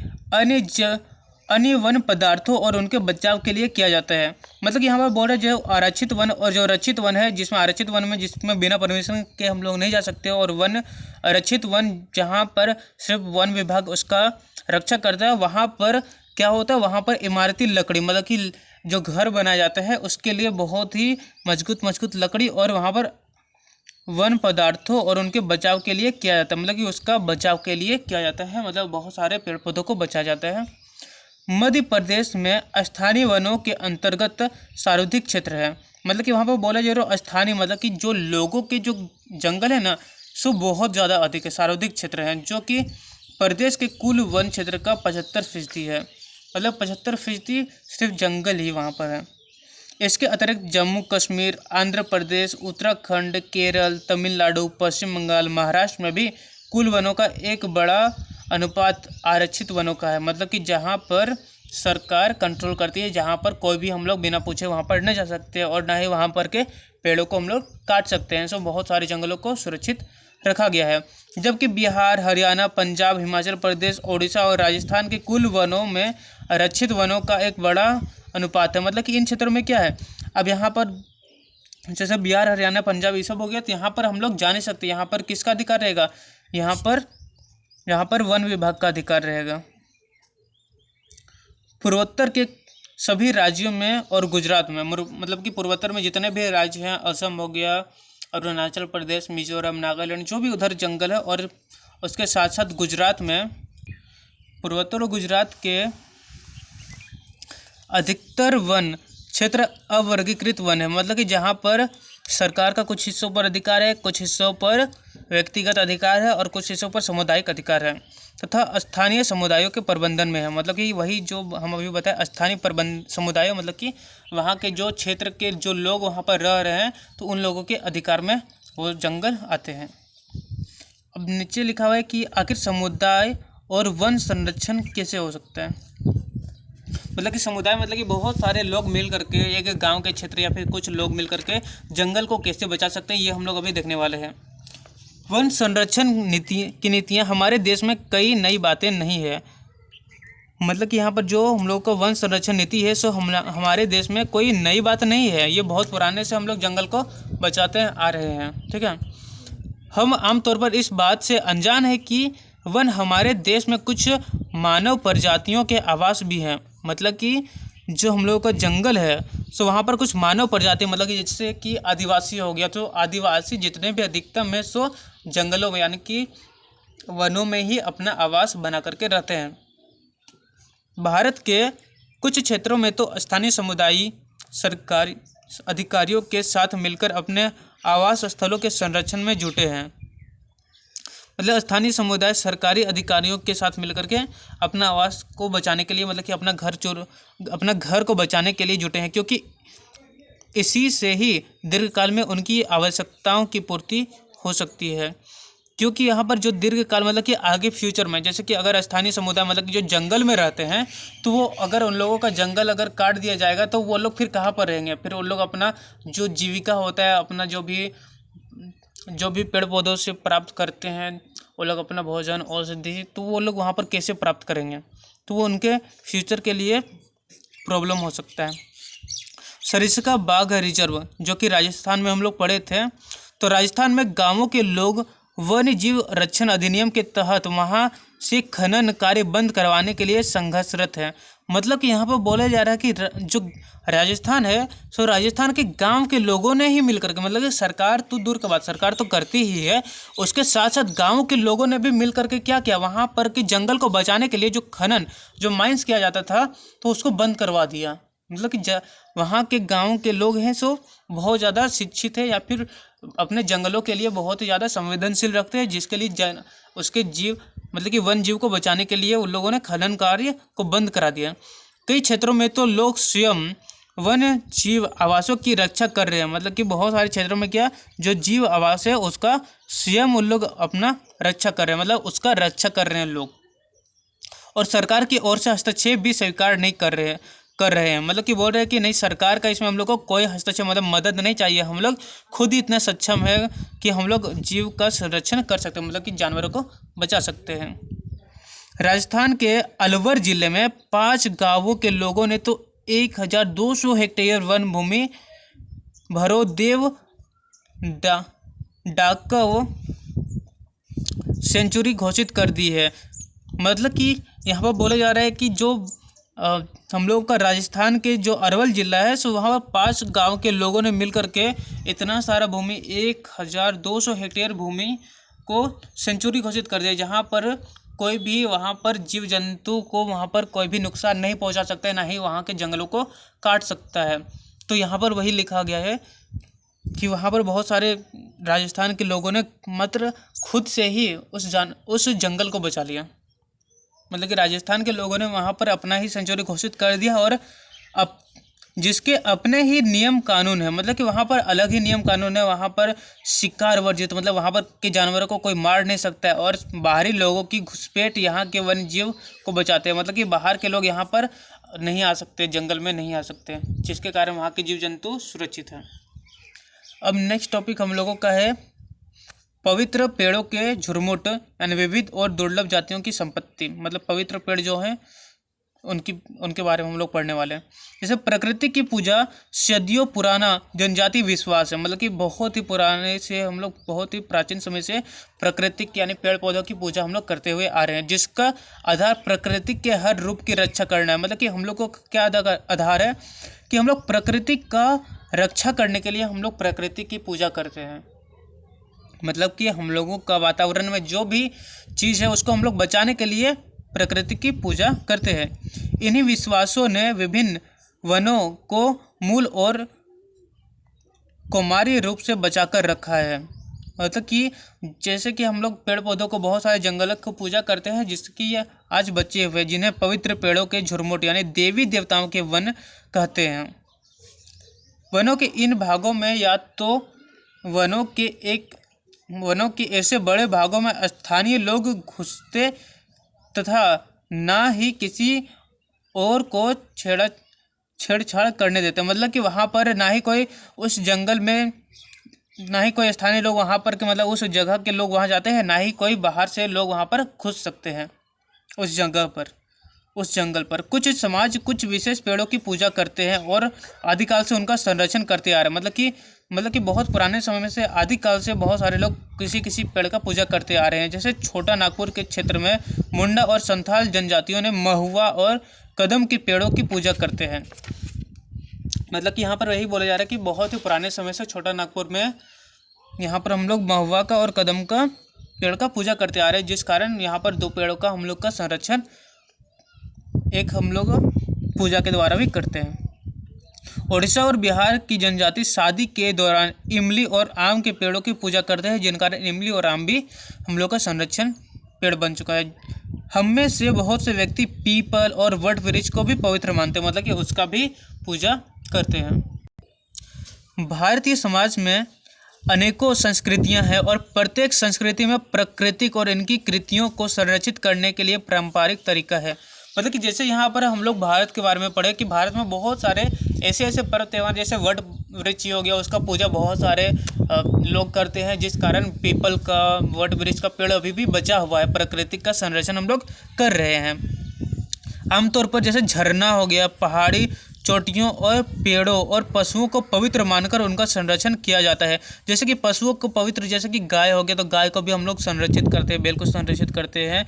अन्य वन पदार्थों और उनके बचाव के लिए किया जाता है। मतलब कि यहाँ पर बोल रहे जो आरक्षित वन और जो रक्षित वन है, जिसमें आरक्षित वन में जिसमें बिना परमिशन के हम लोग नहीं जा सकते, और वन रक्षित वन जहाँ पर सिर्फ वन विभाग उसका रक्षा करता है, वहाँ पर क्या होता है, वहाँ पर इमारती लकड़ी, मतलब कि जो घर बनाया जाता है उसके लिए बहुत ही मजबूत लकड़ी, और वहाँ पर वन पदार्थों और उनके बचाव के लिए किया जाता है। मतलब कि उसका बचाव के लिए किया जाता है, मतलब बहुत सारे पेड़ पौधों को बचाया जाता है। मध्य प्रदेश में स्थानीय वनों के अंतर्गत सार्वधिक क्षेत्र है। मतलब कि वहाँ पर बोला जा रहा है स्थानीय, मतलब कि जो लोगों के जो जंगल है ना, सो बहुत ज़्यादा अधिक है, सर्वाधिक क्षेत्र है, जो कि प्रदेश के कुल वन क्षेत्र का 75% है। मतलब 75% सिर्फ जंगल ही वहाँ पर है। इसके अतिरिक्त जम्मू कश्मीर, आंध्र प्रदेश, उत्तराखंड, केरल, तमिलनाडु, पश्चिम बंगाल, महाराष्ट्र में भी कुल वनों का एक बड़ा अनुपात आरक्षित वनों का है। मतलब कि जहाँ पर सरकार कंट्रोल करती है, जहाँ पर कोई भी हम लोग बिना पूछे वहाँ पर नहीं जा सकते और ना ही वहाँ पर के पेड़ों को हम लोग काट सकते हैं। सो बहुत सारे जंगलों को सुरक्षित रखा गया है। जबकि बिहार, हरियाणा, पंजाब, हिमाचल प्रदेश, ओडिशा और राजस्थान के कुल वनों में आरक्षित वनों का एक बड़ा अनुपात है। मतलब कि इन क्षेत्रों में क्या है, अब यहाँ पर जैसे बिहार, हरियाणा, पंजाब ये सब हो गया, तो यहाँ पर हम लोग जा नहीं सकते। यहाँ पर किसका अधिकार रहेगा, यहाँ पर वन विभाग का अधिकार रहेगा। पूर्वोत्तर के सभी राज्यों में और गुजरात में, मतलब कि पूर्वोत्तर में जितने भी राज्य हैं, असम हो गया, अरुणाचल प्रदेश, मिजोरम, नागालैंड, जो भी उधर जंगल है, और उसके साथ साथ गुजरात में, पूर्वोत्तर और गुजरात के अधिकतर वन क्षेत्र अवर्गीकृत वन है। मतलब कि जहाँ पर सरकार का कुछ हिस्सों पर अधिकार है, कुछ हिस्सों पर व्यक्तिगत अधिकार है और कुछ हिस्सों पर सामुदायिक अधिकार है तथा स्थानीय समुदायों के प्रबंधन में है। मतलब कि वही जो हम अभी बताए स्थानीय समुदाय, मतलब कि वहाँ के जो क्षेत्र के जो लोग वहाँ पर रह रहे हैं, तो उन लोगों के अधिकार में वो जंगल आते हैं। अब नीचे लिखा हुआ है कि आखिर समुदाय और वन संरक्षण कैसे हो सकता है। मतलब कि समुदाय मतलब कि बहुत सारे लोग मिल करके, एक गांव के क्षेत्र या फिर कुछ लोग मिल करके जंगल को कैसे बचा सकते हैं, ये हम लोग अभी देखने वाले हैं। वन संरक्षण नीतियाँ हमारे देश में कई नई बातें नहीं है। मतलब कि यहाँ पर जो हम लोग का वन संरक्षण नीति है, सो हमारे देश में कोई नई बात नहीं है। ये बहुत पुराने से हम लोग जंगल को बचाते आ रहे हैं। ठीक है, हम आमतौर पर इस बात से अनजान है कि वन हमारे देश में कुछ मानव प्रजातियों के आवास भी हैं। मतलब कि जो हम लोगों का जंगल है, सो वहाँ पर कुछ मानव प्रजाति, मतलब कि जैसे कि आदिवासी हो गया, तो आदिवासी जितने भी अधिकतम है सो जंगलों में यानी कि वनों में ही अपना आवास बना करके रहते हैं। भारत के कुछ क्षेत्रों में तो स्थानीय समुदाय सरकारी अधिकारियों के साथ मिलकर अपने आवास स्थलों के संरक्षण में जुटे हैं। मतलब स्थानीय समुदाय सरकारी अधिकारियों के साथ मिलकर के अपना आवास को बचाने के लिए, मतलब कि अपना घर को बचाने के लिए जुटे हैं, क्योंकि इसी से ही दीर्घकाल में उनकी आवश्यकताओं की पूर्ति हो सकती है। क्योंकि यहाँ पर जो दीर्घकाल मतलब कि आगे फ्यूचर में, जैसे कि अगर स्थानीय समुदाय मतलब कि जो जंगल में रहते हैं, तो वो अगर उन लोगों का जंगल अगर काट दिया जाएगा तो वो लोग फिर कहाँ पर रहेंगे। फिर वो लोग अपना जो जीविका होता है, अपना जो भी पेड़ पौधों से प्राप्त करते हैं, वो लोग अपना भोजन, औषधि, तो वो लोग वहाँ पर कैसे प्राप्त करेंगे। तो वो उनके फ्यूचर के लिए प्रॉब्लम हो सकता है। सरिस्का बाघ रिजर्व जो कि राजस्थान में हम लोग पढ़े थे, तो राजस्थान में गांवों के लोग वन्य जीव रक्षण अधिनियम के तहत वहां से खनन कार्य बंद करवाने के लिए संघर्षरत है। मतलब कि यहाँ पर बोला जा रहा है कि जो राजस्थान है, सो राजस्थान के गांव के लोगों ने ही मिलकर के, मतलब कि सरकार तो दूर की बात, सरकार तो करती ही है, उसके साथ साथ गांव के लोगों ने भी मिल करके क्या किया, वहाँ पर कि जंगल को बचाने के लिए जो खनन, जो माइंस किया जाता था, तो उसको बंद करवा दिया। मतलब कि वहाँ के गांव के लोग हैं सो बहुत ज़्यादा शिक्षित है या फिर अपने जंगलों के लिए बहुत ही ज़्यादा संवेदनशील रखते हैं, जिसके लिए उसके जीव मतलब कि वन जीव को बचाने के लिए उन लोगों ने खनन कार्य को बंद करा दिया। कई क्षेत्रों में तो लोग स्वयं वन जीव आवासों की रक्षा कर रहे हैं। मतलब कि बहुत सारे क्षेत्रों में क्या, जो जीव आवास है उसका स्वयं उन लोग अपना रक्षा कर रहे हैं, मतलब उसका रक्षा कर रहे हैं लोग, और सरकार की ओर से हस्तक्षेप भी स्वीकार नहीं कर रहे हैं। मतलब कि बोल रहे हैं कि नहीं, सरकार का इसमें हम लोग को कोई हस्तक्षेप मतलब मदद नहीं चाहिए, हम लोग खुद ही इतना सक्षम है कि हम लोग जीव का संरक्षण कर सकते हैं, मतलब कि जानवरों को बचा सकते हैं। राजस्थान के अलवर जिले में 5 गांवों के लोगों ने तो 1200 हेक्टेयर वन भूमि भरोदेव डाकव सेंचुरी घोषित कर दी है। मतलब कि यहाँ पर बोला जा रहा है कि जो हम लोग का राजस्थान के जो अरवल जिला है, सो वहाँ पर 5 गांव के लोगों ने मिल करके इतना सारा भूमि 1200 हेक्टेयर भूमि को सेंचुरी घोषित कर दिया, जहाँ पर कोई भी वहाँ पर जीव जंतु को वहाँ पर कोई भी नुकसान नहीं पहुँचा सकता है, ना ही वहाँ के जंगलों को काट सकता है। तो यहाँ पर वही लिखा गया है कि वहाँ पर बहुत सारे राजस्थान के लोगों ने मात्र खुद से ही उस जंगल को बचा लिया। मतलब कि राजस्थान के लोगों ने वहाँ पर अपना ही सेंचुरी घोषित कर दिया और अब जिसके अपने ही नियम कानून है, मतलब कि वहाँ पर अलग ही नियम कानून है। वहाँ पर शिकार वर्जित, मतलब वहाँ पर के जानवरों को कोई मार नहीं सकता है और बाहरी लोगों की घुसपैठ यहाँ के वन्य जीव को बचाते हैं। मतलब कि बाहर के लोग यहाँ पर नहीं आ सकते, जंगल में नहीं आ सकते, जिसके कारण वहाँ के जीव जंतु सुरक्षित हैं। अब नेक्स्ट टॉपिक हम लोगों का है पवित्र पेड़ों के झुरमुट यानी विविध और दुर्लभ जातियों की संपत्ति। मतलब पवित्र पेड़ जो हैं उनके बारे में हम लोग पढ़ने वाले हैं। जैसे प्रकृति की पूजा सदियों पुराना जनजाति विश्वास है। मतलब कि बहुत ही पुराने से हम लोग बहुत ही प्राचीन समय से प्रकृति यानी पेड़ पौधों की पूजा हम लोग करते हुए आ रहे हैं, जिसका आधार प्रकृति के हर रूप की रक्षा करना है। मतलब कि हम लोग को क्या आधार है कि हम लोग प्रकृति का रक्षा करने के लिए हम लोग प्रकृति की पूजा करते हैं। मतलब कि हम लोगों का वातावरण में जो भी चीज़ है उसको हम लोग बचाने के लिए प्रकृति की पूजा करते हैं। इन्हीं विश्वासों ने विभिन्न वनों को मूल और कौमारी रूप से बचाकर रखा है। मतलब कि जैसे कि हम लोग पेड़ पौधों को, बहुत सारे जंगलों को पूजा करते हैं जिसकी आज बचे हुए, जिन्हें पवित्र पेड़ों के झुरमुट यानी देवी देवताओं के वन कहते हैं। वनों के इन भागों में या तो वनों के ऐसे बड़े भागों में स्थानीय लोग घुसते तथा ना ही किसी और को छेड़छाड़ करने देते। मतलब कि वहाँ पर ना ही कोई उस जंगल में, ना ही कोई स्थानीय लोग वहाँ पर के मतलब उस जगह के लोग वहाँ जाते हैं, ना ही कोई बाहर से लोग वहाँ पर घुस सकते हैं उस जंगल पर। कुछ समाज कुछ विशेष पेड़ों की पूजा करते हैं और आदिकाल से उनका संरक्षण करते आ रहे हैं। मतलब कि बहुत पुराने समय में से आदिकाल से बहुत सारे लोग किसी पेड़ का पूजा करते आ रहे हैं। जैसे छोटा नागपुर के क्षेत्र में मुंडा और संथाल जनजातियों ने महुआ और कदम के पेड़ों की पूजा करते हैं। मतलब कि यहाँ पर वही बोला जा रहा है कि बहुत ही पुराने समय से छोटा नागपुर में यहाँ पर हम लोग महुआ का और कदम का पेड़ का पूजा करते आ रहे हैं, जिस कारण यहाँ पर दो पेड़ों का हम लोग का संरक्षण एक हम लोग पूजा के द्वारा भी करते हैं। उड़ीसा और बिहार की जनजाति शादी के दौरान इमली और आम के पेड़ों की पूजा करते हैं, जिन कारण इमली और आम भी हम लोग का संरक्षण पेड़ बन चुका है। हम में से बहुत से व्यक्ति पीपल और वट वृक्ष को भी पवित्र मानते हैं, मतलब कि उसका भी पूजा करते हैं। भारतीय समाज में अनेकों संस्कृतियां हैं और प्रत्येक संस्कृति में प्राकृतिक और इनकी कृतियों को संरक्षित करने के लिए पारंपरिक तरीका है। मतलब कि जैसे यहाँ पर हम लोग भारत के बारे में पढ़े कि भारत में बहुत सारे ऐसे पर्व त्यौहार, जैसे वट वृक्ष हो गया, उसका पूजा बहुत सारे लोग करते हैं, जिस कारण पीपल का, वट वृक्ष का पेड़ अभी भी बचा हुआ है। प्राकृतिक का संरक्षण हम लोग कर रहे हैं। आमतौर पर जैसे झरना हो गया, पहाड़ी चोटियों और पेड़ों और पशुओं को पवित्र मानकर उनका संरक्षण किया जाता है। जैसे कि पशुओं को पवित्र, जैसे कि गाय हो गया तो गाय को भी हम लोग संरक्षित करते हैं, बैल को संरक्षित करते हैं।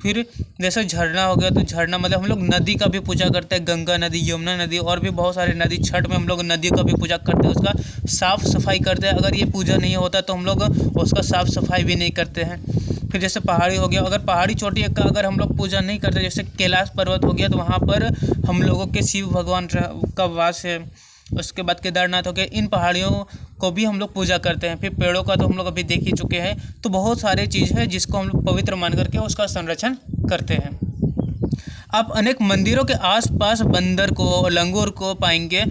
फिर जैसे झरना हो गया तो झरना मतलब हम लोग नदी का भी पूजा करते हैं, गंगा नदी, यमुना नदी और भी बहुत सारे नदी। छठ में हम लोग नदी का भी पूजा करते हैं, उसका साफ़ सफाई करते हैं। अगर ये पूजा नहीं होता तो हम लोग उसका साफ़ सफाई भी नहीं करते हैं। फिर जैसे पहाड़ी हो गया, अगर पहाड़ी चोटी का अगर हम लोग पूजा नहीं करते, जैसे कैलाश पर्वत हो गया तो वहाँ पर हम लोगों के शिव भगवान का वास है। उसके बाद केदारनाथ हो गया, इन पहाड़ियों को भी हम लोग पूजा करते हैं। फिर पेड़ों का तो हम लोग अभी देख ही चुके हैं। तो बहुत सारे चीज़ है जिसको हम लोग पवित्र मान करके उसका संरक्षण करते हैं। आप अनेक मंदिरों के आसपास बंदर को, लंगूर को पाएंगे।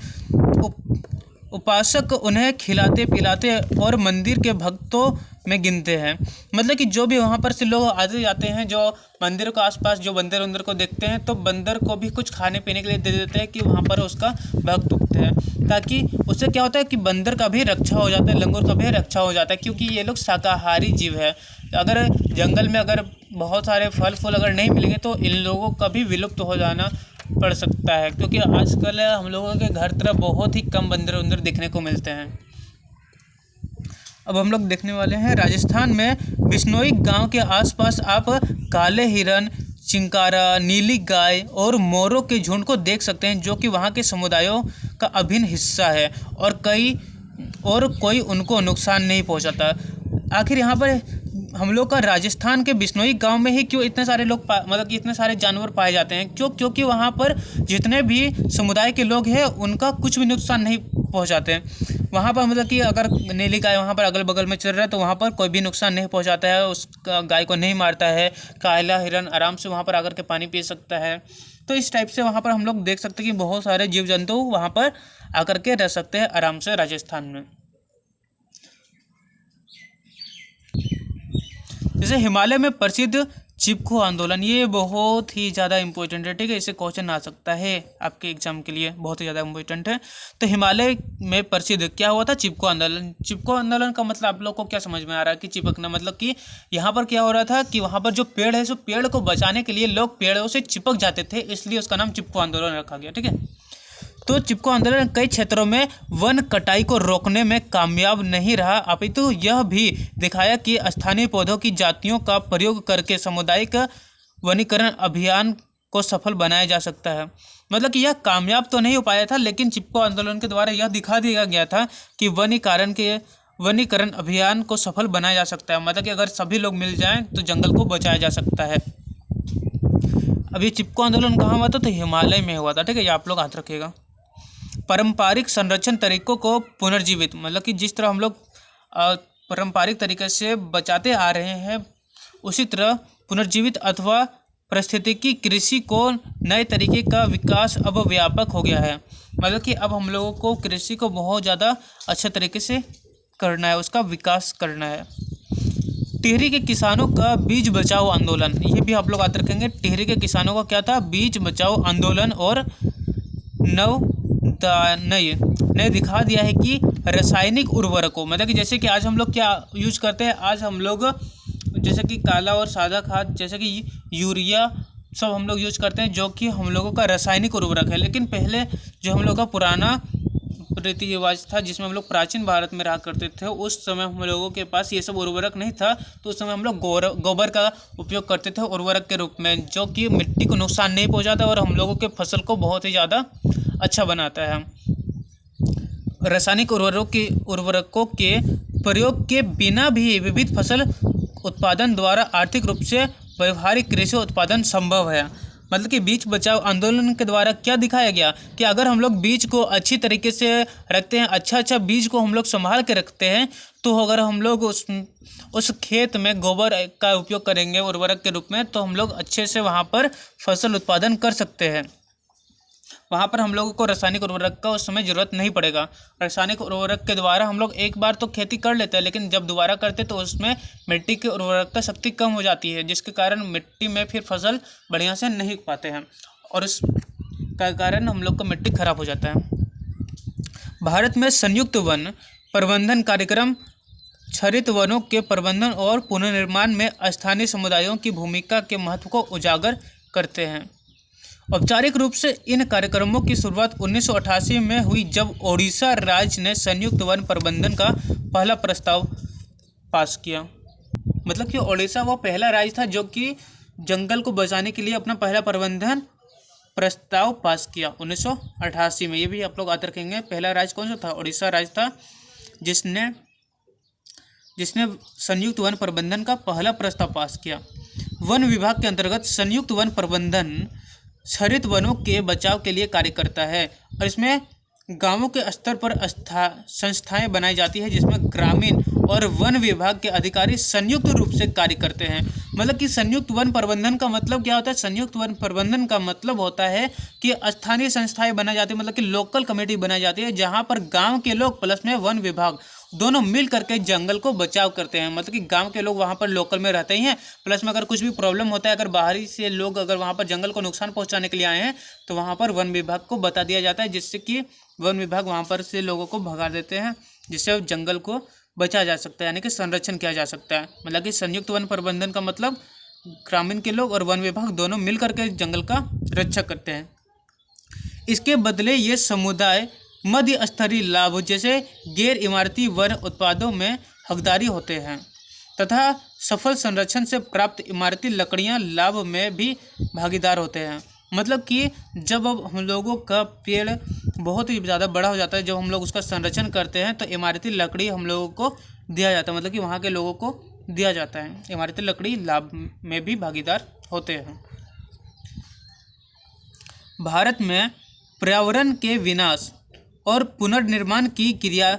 उपासक उन्हें खिलाते पिलाते और मंदिर के भक्तों में गिनते हैं। मतलब कि जो भी वहाँ पर से लोग आते जाते हैं, जो मंदिर के आसपास जो बंदर उंदर को देखते हैं, तो बंदर को भी कुछ खाने पीने के लिए दे देते हैं कि वहाँ पर उसका भक्त उगते हैं, ताकि उससे क्या होता है कि बंदर का भी रक्षा हो जाता है, लंगूर का भी रक्षा हो जाता है, क्योंकि ये लोग शाकाहारी जीव है। अगर जंगल में अगर बहुत सारे फल फूल अगर नहीं मिलेंगे तो इन लोगों का भी विलुप्त हो जाना पड़ सकता है, क्योंकि आजकल हम लोगों के घर तरफ बहुत ही कम बंदर उंदर देखने को मिलते हैं। अब हम लोग देखने वाले हैं राजस्थान में बिश्नोई गांव के आसपास आप काले हिरन, चिंकारा, नीली गाय और मोरों के झुंड को देख सकते हैं, जो कि वहां के समुदायों का अभिन्न हिस्सा है और कोई उनको नुकसान नहीं पहुंचाता। आखिर यहाँ पर हम लोग का राजस्थान के बिश्नोई गांव में ही क्यों इतने सारे लोग मतलब कि इतने सारे जानवर पाए जाते हैं? क्योंकि वहाँ पर जितने भी समुदाय के लोग हैं उनका कुछ भी नुकसान नहीं पहुँचाते हैं। वहाँ पर मतलब कि अगर नीली गाय वहाँ पर अगल बगल में चल रहा है तो वहाँ पर कोई भी नुकसान नहीं पहुँचाता है, उस गाय को नहीं मारता है। काला हिरन आराम से वहाँ पर आकर के पानी पी सकता है। तो इस टाइप से वहाँ पर हम लोग देख सकते हैं कि बहुत सारे जीव जंतु वहाँ पर आकर के रह सकते हैं आराम से राजस्थान में। जैसे हिमालय में प्रसिद्ध चिपको आंदोलन, ये बहुत ही ज़्यादा इम्पोर्टेंट है, ठीक है। इससे क्वेश्चन आ सकता है आपके एग्जाम के लिए, बहुत ही ज़्यादा इम्पोर्टेंट है। तो हिमालय में प्रसिद्ध क्या हुआ था? चिपको आंदोलन। चिपको आंदोलन का मतलब आप लोग को क्या समझ में आ रहा है कि चिपकना मतलब कि यहाँ पर क्या हो रहा था कि वहाँ पर जो पेड़ है, सो पेड़ को बचाने के लिए लोग पेड़ों से चिपक जाते थे, इसलिए उसका नाम चिपको आंदोलन रखा गया, ठीक है। तो चिपको आंदोलन कई क्षेत्रों में वन कटाई को रोकने में कामयाब नहीं रहा, अपितु यह भी दिखाया कि स्थानीय पौधों की जातियों का प्रयोग करके सामुदायिक वनीकरण अभियान को सफल बनाया जा सकता है। मतलब कि यह कामयाब तो नहीं हो पाया था, लेकिन चिपको आंदोलन के द्वारा यह दिखा दिया गया था कि वनीकरण अभियान को सफल बनाया जा सकता है। मतलब कि अगर सभी लोग मिल जाएं तो जंगल को बचाया जा सकता है। अब ये चिपको आंदोलन कहाँ हुआ था? तो हिमालय में हुआ था, ठीक है, ये आप लोग याद रखिएगा। पारंपरिक संरक्षण तरीकों को पुनर्जीवित, मतलब कि जिस तरह हम लोग पारंपरिक तरीके से बचाते आ रहे हैं, उसी तरह पुनर्जीवित अथवा पारिस्थितिकी कृषि को नए तरीके का विकास अब व्यापक हो गया है। मतलब कि अब हम लोगों को कृषि को बहुत ज़्यादा अच्छे तरीके से करना है, उसका विकास करना है। टिहरी के किसानों का बीज बचाओ आंदोलन, ये भी आप लोग याद रखेंगे। टिहरी के किसानों का क्या था? बीज बचाओ आंदोलन। और ने दिखा दिया है कि रासायनिक उर्वरकों, मतलब कि जैसे कि आज हम लोग क्या यूज करते हैं, आज हम लोग जैसे कि काला और सादा खाद, जैसे कि यूरिया सब हम लोग यूज करते हैं, जो कि हम लोगों का रासायनिक उर्वरक है। लेकिन पहले जो हम लोग का पुराना रीति रिवाज था, जिसमें हम लोग प्राचीन भारत में रहा करते थे, उस समय हम लोगों के पास ये सब उर्वरक नहीं था, तो उस समय हम लोग गोबर का उपयोग करते थे उर्वरक के रूप में, जो कि मिट्टी को नुकसान नहीं पहुंचाता और हम लोगों के फसल को बहुत ही ज़्यादा अच्छा बनाता है। रासायनिक उर्वरकों के प्रयोग के बिना भी विविध फसल उत्पादन द्वारा आर्थिक रूप से व्यवहारिक कृषि उत्पादन संभव है। मतलब कि बीज बचाओ आंदोलन के द्वारा क्या दिखाया गया कि अगर हम लोग बीज को अच्छी तरीके से रखते हैं, अच्छा बीज को हम लोग संभाल के रखते हैं, तो अगर हम लोग उस खेत में गोबर का उपयोग करेंगे उर्वरक के रूप में, तो हम लोग अच्छे से वहाँ पर फसल उत्पादन कर सकते हैं। वहाँ पर हम लोगों को रासायनिक उर्वरक का उस समय ज़रूरत नहीं पड़ेगा। रासायनिक उर्वरक के द्वारा हम लोग एक बार तो खेती कर लेते हैं, लेकिन जब दोबारा करते तो उसमें मिट्टी की उर्वरकता शक्ति कम हो जाती है, जिसके कारण मिट्टी में फिर फसल बढ़िया से नहीं उग पाते हैं और उसका कारण हम लोग का मिट्टी खराब हो जाता है। भारत में संयुक्त वन प्रबंधन कार्यक्रम क्षरित वनों के प्रबंधन और पुनर्निर्माण में स्थानीय समुदायों की भूमिका के महत्व को उजागर करते हैं। औपचारिक रूप से इन कार्यक्रमों की शुरुआत 1988 में हुई, जब ओडिशा राज्य ने संयुक्त वन प्रबंधन का पहला प्रस्ताव पास किया। मतलब कि ओडिशा वो पहला राज्य था जो कि जंगल को बचाने के लिए अपना पहला प्रबंधन प्रस्ताव पास किया 1988 में। ये भी आप लोग याद रखेंगे। पहला राज्य कौन सा था? ओडिशा राज्य था, जिसने संयुक्त वन प्रबंधन का पहला प्रस्ताव पास किया। वन विभाग के अंतर्गत संयुक्त वन प्रबंधन क्षरित वनों के बचाव के लिए कार्य करता है और इसमें गांवों के स्तर पर संस्थाएं बनाई जाती है, जिसमें ग्रामीण और वन विभाग के अधिकारी संयुक्त रूप से कार्य करते हैं। मतलब कि संयुक्त वन प्रबंधन का मतलब क्या होता है? संयुक्त वन प्रबंधन का मतलब होता है कि स्थानीय संस्थाएं बनाई जाती है, मतलब कि लोकल कमेटी बनाई जाती है, जहां पर गांव के लोग प्लस में वन विभाग दोनों मिल करके जंगल को बचाव करते हैं। मतलब कि गांव के लोग वहां पर लोकल में रहते ही हैं, प्लस में अगर कुछ भी प्रॉब्लम होता है, अगर बाहरी से लोग अगर वहां पर जंगल को नुकसान पहुंचाने के लिए आए हैं, तो वहां पर वन विभाग को बता दिया जाता है, जिससे कि वन विभाग वहां पर से लोगों को भगा देते हैं, जिससे जंगल को बचाया जा सकता है, यानी कि संरक्षण किया जा सकता है। मतलब कि संयुक्त वन प्रबंधन का मतलब ग्रामीण के लोग और वन विभाग दोनों मिल करके जंगल का रक्षा करते हैं। इसके बदले ये समुदाय मध्य स्तरीय लाभ जैसे गैर इमारती वन उत्पादों में हकदारी होते हैं तथा सफल संरक्षण से प्राप्त इमारती लकड़ियां लाभ में भी भागीदार होते हैं। मतलब कि जब अब हम लोगों का पेड़ बहुत ही ज़्यादा बड़ा हो जाता है, जब हम लोग उसका संरक्षण करते हैं, तो इमारती लकड़ी हम लोगों को दिया जाता है, मतलब कि वहाँ के लोगों को दिया जाता है। इमारती लकड़ी लाभ में भी भागीदार होते हैं। भारत में पर्यावरण के विनाश और पुनर्निर्माण की क्रिया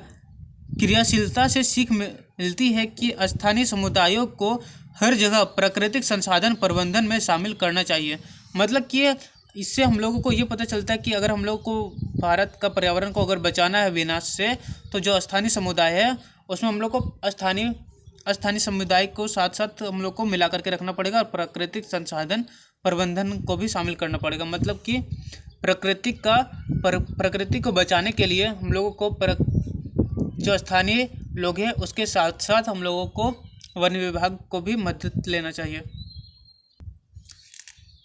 क्रियाशीलता से सीख मिलती है कि स्थानीय समुदायों को हर जगह प्राकृतिक संसाधन प्रबंधन में शामिल करना चाहिए। मतलब कि इससे हम लोगों को ये पता चलता है कि अगर हम लोग को भारत का पर्यावरण को अगर बचाना है विनाश से, तो जो स्थानीय समुदाय है उसमें हम लोग को स्थानीय समुदाय को साथ साथ हम लोग को मिला करके रखना पड़ेगा और प्राकृतिक संसाधन प्रबंधन को भी शामिल करना पड़ेगा। मतलब कि प्रकृति को बचाने के लिए हम लोगों को जो स्थानीय लोग हैं उसके साथ साथ हम लोगों को वन विभाग को भी मदद लेना चाहिए।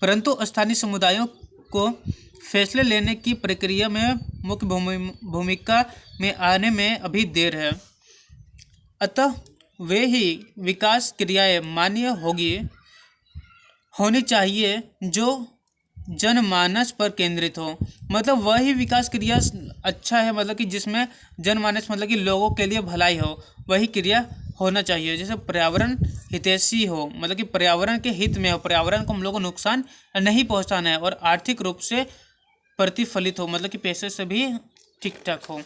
परंतु स्थानीय समुदायों को फैसले लेने की प्रक्रिया में मुख्य भूमिका में आने में अभी देर है, अतः वे ही विकास क्रियाएं मान्य होनी चाहिए जो जनमानस पर केंद्रित हो। मतलब वही विकास क्रिया अच्छा है, मतलब कि जिसमें जनमानस मतलब कि लोगों के लिए भलाई हो, वही क्रिया होना चाहिए। जैसे पर्यावरण हितैषी हो, मतलब कि पर्यावरण के हित में हो, पर्यावरण को हम लोग को नुकसान नहीं पहुंचाना है और आर्थिक रूप से प्रतिफलित हो, मतलब कि पैसे से भी ठीक ठाक हो।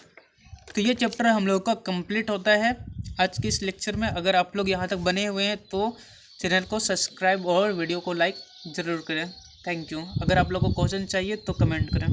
तो ये चैप्टर हम लोग का कंप्लीट होता है आज के इस लेक्चर में। अगर आप लोग यहाँ तक बने हुए हैं तो चैनल को सब्सक्राइब और वीडियो को लाइक ज़रूर करें। Thank you. अगर आप लोग को क्वेश्चन चाहिए तो कमेंट करें।